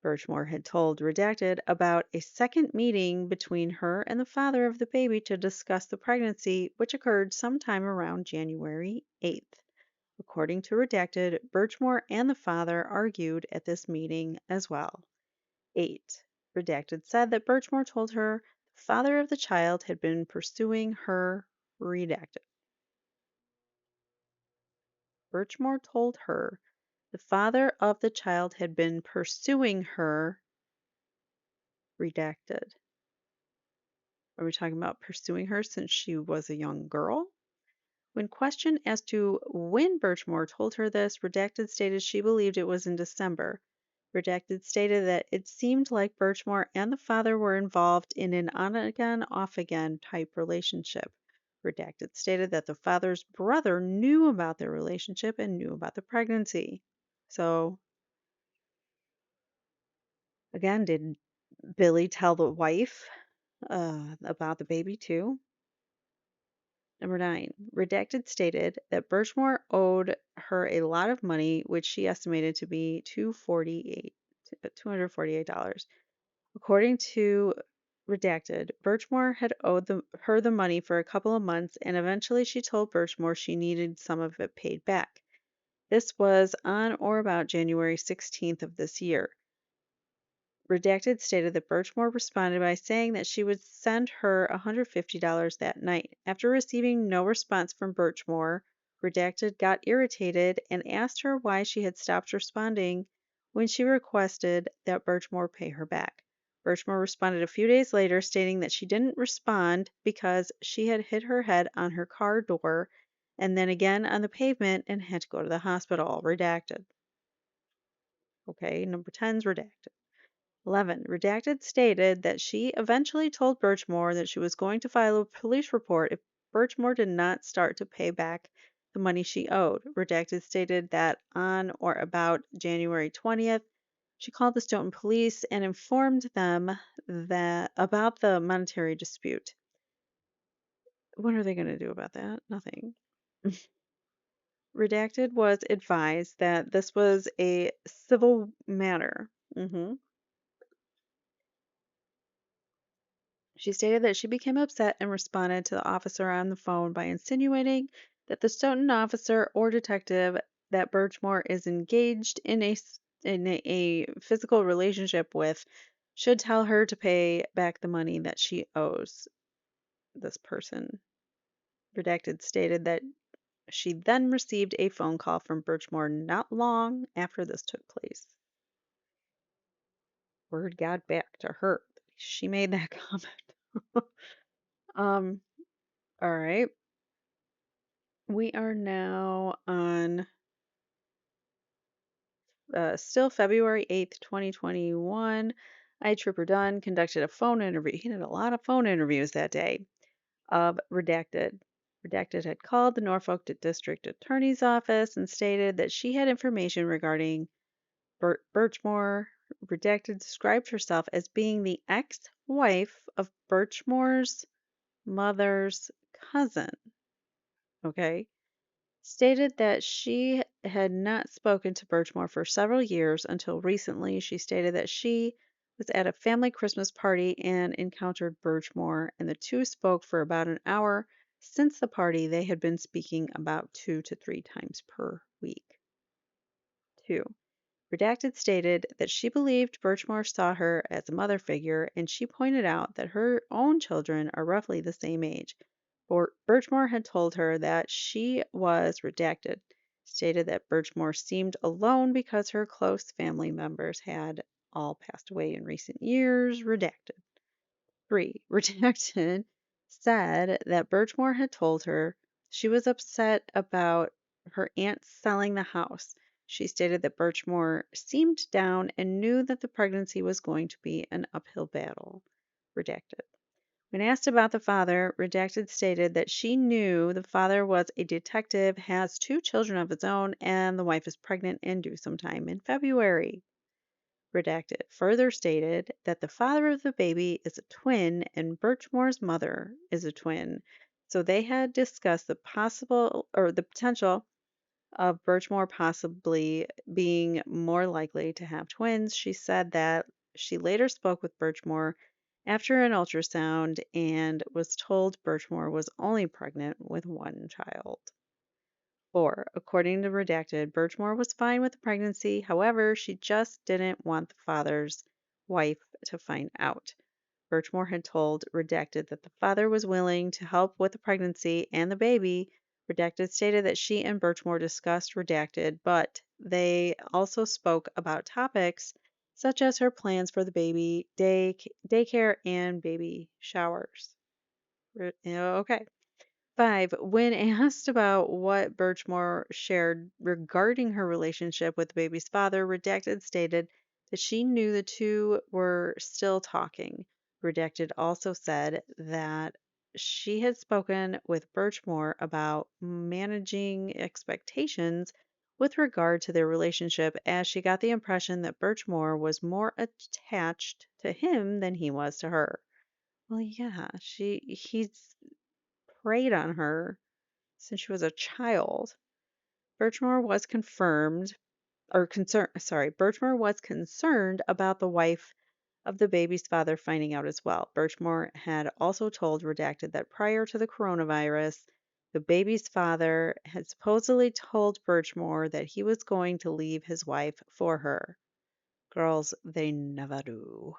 Birchmore had told Redacted about a second meeting between her and the father of the baby to discuss the pregnancy, which occurred sometime around January 8th. According to Redacted, Birchmore and the father argued at this meeting as well. 8. Redacted said that Birchmore told her the father of the child had been pursuing her. Redacted. Birchmore told her the father of the child had been pursuing her. Redacted. Are we talking about pursuing her since she was a young girl? When questioned as to when Birchmore told her this, Redacted stated she believed it was in December. Redacted stated that it seemed like Birchmore and the father were involved in an on again, off again type relationship. Redacted stated that the father's brother knew about their relationship and knew about the pregnancy. So, again, Billy tell the wife about the baby too? Number 9, Redacted stated that Birchmore owed her a lot of money, which she estimated to be $248. According to Redacted, Birchmore had owed her the money for a couple of months, and eventually she told Birchmore she needed some of it paid back. This was on or about January 16th of this year. Redacted stated that Birchmore responded by saying that she would send her $150 that night. After receiving no response from Birchmore, Redacted got irritated and asked her why she had stopped responding when she requested that Birchmore pay her back. Birchmore responded a few days later, stating that she didn't respond because she had hit her head on her car door and then again on the pavement and had to go to the hospital. Redacted. Okay, number 10's redacted. 11. Redacted stated that she eventually told Birchmore that she was going to file a police report if Birchmore did not start to pay back the money she owed. Redacted stated that on or about January 20th, she called the Stoughton police and informed them that about the monetary dispute. What are they going to do about that? Nothing. Redacted was advised that this was a civil matter. She stated that she became upset and responded to the officer on the phone by insinuating that the Stoughton officer or detective that Birchmore is engaged in a physical relationship with should tell her to pay back the money that she owes this person. Redacted stated that she then received a phone call from Birchmore not long after this took place. Word got back to her. She made that comment. um, all right. We are now on still February 8th, 2021. I, Trooper Dunn, conducted a phone interview. He did a lot of phone interviews that day of Redacted. Redacted had called the Norfolk District Attorney's Office and stated that she had information regarding Birchmore. Redacted described herself as being the ex-wife of Birchmore's mother's cousin. Okay. Stated that she had not spoken to Birchmore for several years until recently. She stated that she was at a family Christmas party and encountered Birchmore, and the two spoke for about an hour. Since the party, they had been speaking about 2 to 3 times per week. 2. Redacted stated that she believed Birchmore saw her as a mother figure, and she pointed out that her own children are roughly the same age. Birchmore had told her that she was redacted, stated that Birchmore seemed alone because her close family members had all passed away in recent years. Redacted. 3. Redacted said that Birchmore had told her she was upset about her aunt selling the house. She stated that Birchmore seemed down and knew that the pregnancy was going to be an uphill battle. Redacted. When asked about the father, Redacted stated that she knew the father was a detective, has 2 children of his own, and the wife is pregnant and due sometime in February. Redacted further stated that the father of the baby is a twin and Birchmore's mother is a twin. So they had discussed the possible or the potential of Birchmore possibly being more likely to have twins. She said that she later spoke with Birchmore after an ultrasound and was told Birchmore was only pregnant with one child. 4. According to Redacted, Birchmore was fine with the pregnancy. However, she just didn't want the father's wife to find out. Birchmore had told Redacted that the father was willing to help with the pregnancy and the baby. Redacted stated that she and Birchmore discussed Redacted, but they also spoke about topics such as her plans for the baby, daycare, and baby showers. Okay. 5. When asked about what Birchmore shared regarding her relationship with the baby's father, Redacted stated that she knew the two were still talking. Redacted also said that she had spoken with Birchmore about managing expectations with regard to their relationship, as she got the impression that Birchmore was more attached to him than he was to her. Well, yeah, he's preyed on her since she was a child. Birchmore was confirmed or concerned, sorry, Birchmore was concerned about the wife of the baby's father finding out as well. Birchmore had also told Redacted that prior to the coronavirus, the baby's father had supposedly told Birchmore that he was going to leave his wife for her. Girls, they never do.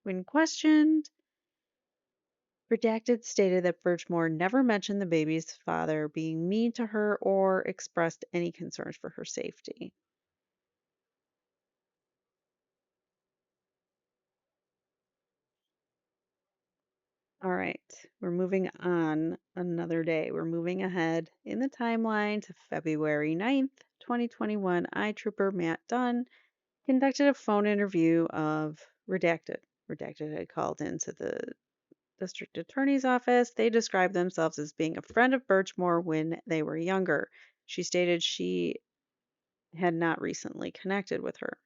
When questioned, Redacted stated that Birchmore never mentioned the baby's father being mean to her or expressed any concerns for her safety. All right, we're moving on another day. We're moving ahead in the timeline to February 9th, 2021. I Trooper Matt Dunn conducted a phone interview of Redacted. Redacted had called into the district attorney's office. They described themselves as being a friend of Birchmore when they were younger. She stated she had not recently connected with her,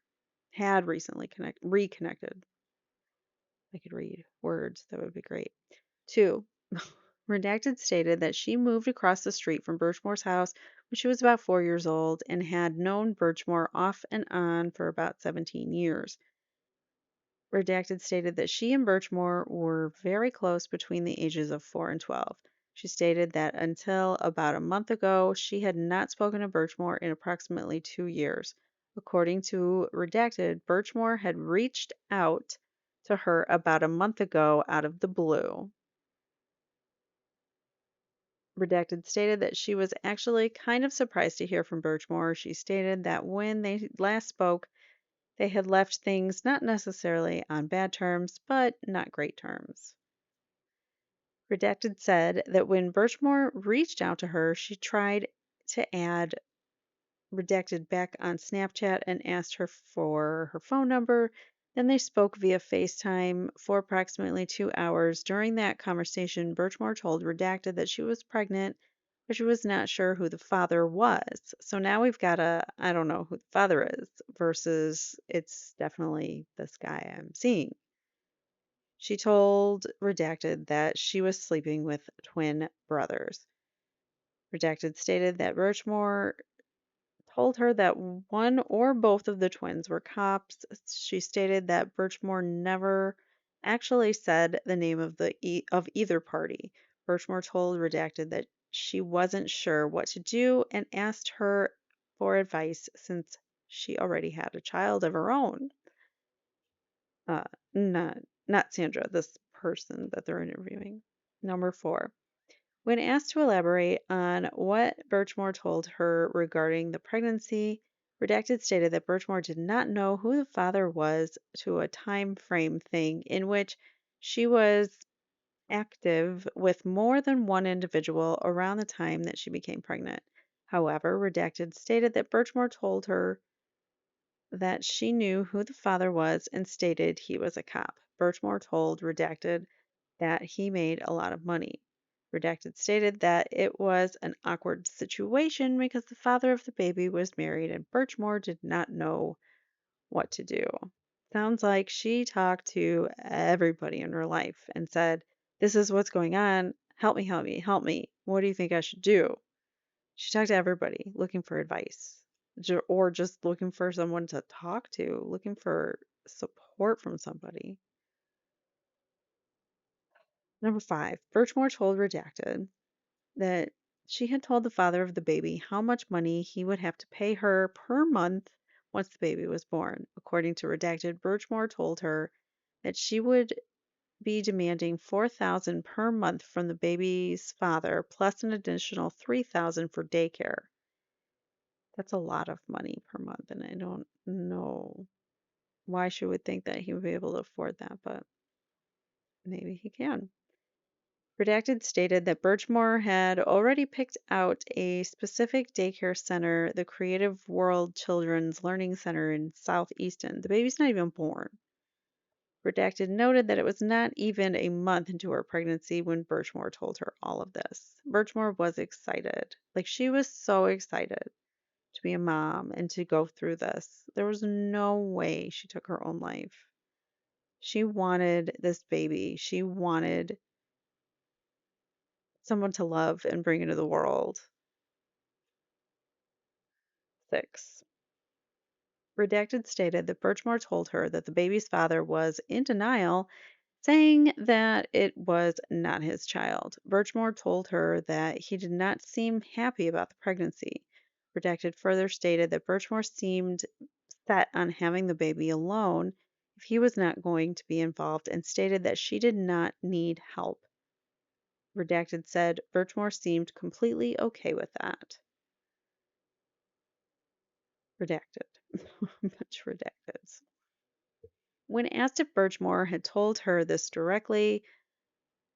had recently reconnected. I could read words, that would be great. Two, Redacted stated that she moved across the street from Birchmore's house when she was about 4 years old and had known Birchmore off and on for about 17 years. Redacted stated that she and Birchmore were very close between the ages of 4 and 12. She stated that until about a month ago, she had not spoken to Birchmore in approximately 2 years. According to Redacted, Birchmore had reached out to her about a month ago out of the blue. Redacted stated that she was actually kind of surprised to hear from Birchmore. She stated that when they last spoke, they had left things not necessarily on bad terms, but not great terms. Redacted said that when Birchmore reached out to her, she tried to add Redacted back on Snapchat and asked her for her phone number. Then they spoke via FaceTime for approximately 2 hours. During that conversation, Birchmore told Redacted that she was pregnant, but she was not sure who the father was. So now we've got a I don't know who the father is versus it's definitely this guy I'm seeing. She told Redacted that she was sleeping with twin brothers. Redacted stated that Birchmore told her that one or both of the twins were cops. She stated that Birchmore never actually said the name of of either party. Birchmore told Redacted that she wasn't sure what to do and asked her for advice since she already had a child of her own. Uh, not Sandra, this person that they're interviewing. Number four. When asked to elaborate on what Birchmore told her regarding the pregnancy, Redacted stated that Birchmore did not know who the father was to a time frame thing in which she was active with more than one individual around the time that she became pregnant. However, Redacted stated that Birchmore told her that she knew who the father was and stated he was a cop. Birchmore told Redacted that he made a lot of money. Redacted stated that it was an awkward situation because the father of the baby was married and Birchmore did not know what to do. Sounds like she talked to everybody in her life and said, "This is what's going on. Help me, help me, help me. What do you think I should do?" She talked to everybody looking for advice or just looking for someone to talk to, looking for support from somebody. Number five, Birchmore told Redacted that she had told the father of the baby how much money he would have to pay her per month once the baby was born. According to Redacted, Birchmore told her that she would be demanding $4,000 per month from the baby's father, plus an additional $3,000 for daycare. That's a lot of money per month, and I don't know why she would think that he would be able to afford that, but maybe he can. Redacted stated that Birchmore had already picked out a specific daycare center, the Creative World Children's Learning Center in Southeaston. The baby's not even born. Redacted noted that it was not even a month into her pregnancy when Birchmore told her all of this. Birchmore was excited. Like, she was so excited to be a mom and to go through this. There was no way she took her own life. She wanted this baby. She wanted someone to love and bring into the world. 6. Redacted stated that Birchmore told her that the baby's father was in denial, saying that it was not his child. Birchmore told her that he did not seem happy about the pregnancy. Redacted further stated that Birchmore seemed set on having the baby alone if he was not going to be involved and stated that she did not need help. Redacted said Birchmore seemed completely okay with that. Redacted. Bunch of redacted. When asked if Birchmore had told her this directly,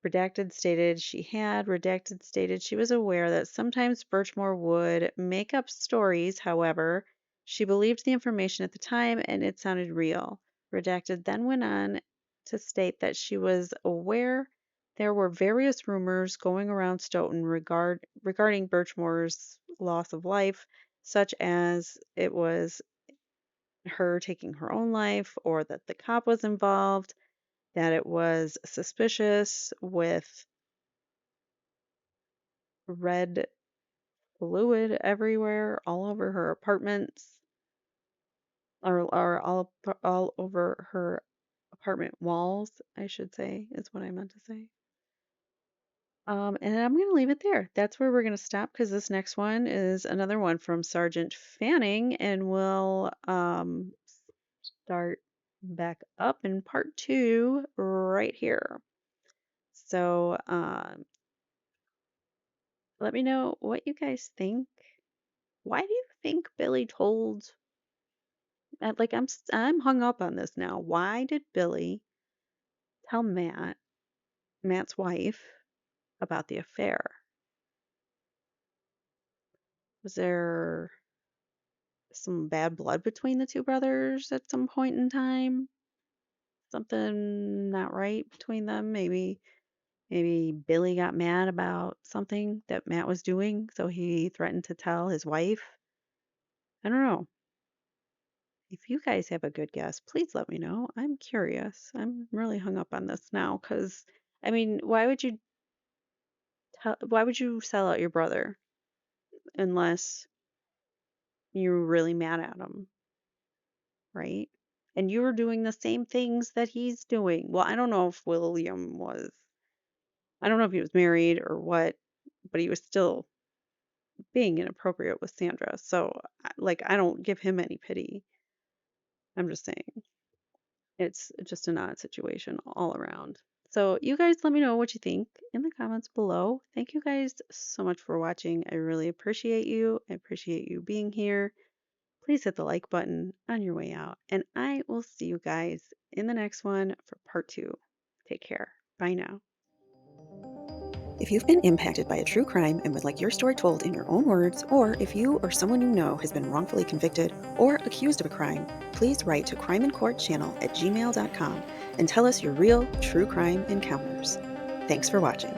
Redacted stated she had. Redacted stated she was aware that sometimes Birchmore would make up stories. However, she believed the information at the time and it sounded real. Redacted then went on to state that she was aware there were various rumors going around Stoughton regarding Birchmore's loss of life, such as it was her taking her own life or that the cop was involved, that it was suspicious with red fluid everywhere, all over her apartments, or all over her apartment walls, I should say, is what I meant to say. And I'm going to leave it there. That's where we're going to stop because this next one is another one from Sergeant Fanning, and we'll start back up in part 2 right here. So let me know what you guys think. Why do you think Billy told? Like I'm hung up on this now. Why did Billy tell Matt's wife, about the affair? Was there some bad blood between the two brothers at some point in time? Something not right between them? Maybe Billy got mad about something that Matt was doing, so he threatened to tell his wife. I don't know. If you guys have a good guess, please let me know. I'm curious. I'm really hung up on this now because, I mean, why would you sell out your brother unless you're really mad at him, right? And you were doing the same things that he's doing. Well, I don't know if he was married or what, but he was still being inappropriate with Sandra. So, like, I don't give him any pity. I'm just saying. It's just an odd situation all around. So you guys let me know what you think in the comments below. Thank you guys so much for watching. I really appreciate you. I appreciate you being here. Please hit the like button on your way out. And I will see you guys in the next one for part 2. Take care. Bye now. If you've been impacted by a true crime and would like your story told in your own words, or if you or someone you know has been wrongfully convicted or accused of a crime, please write to crimeincourtchannel@gmail.com and tell us your real true crime encounters. Thanks for watching.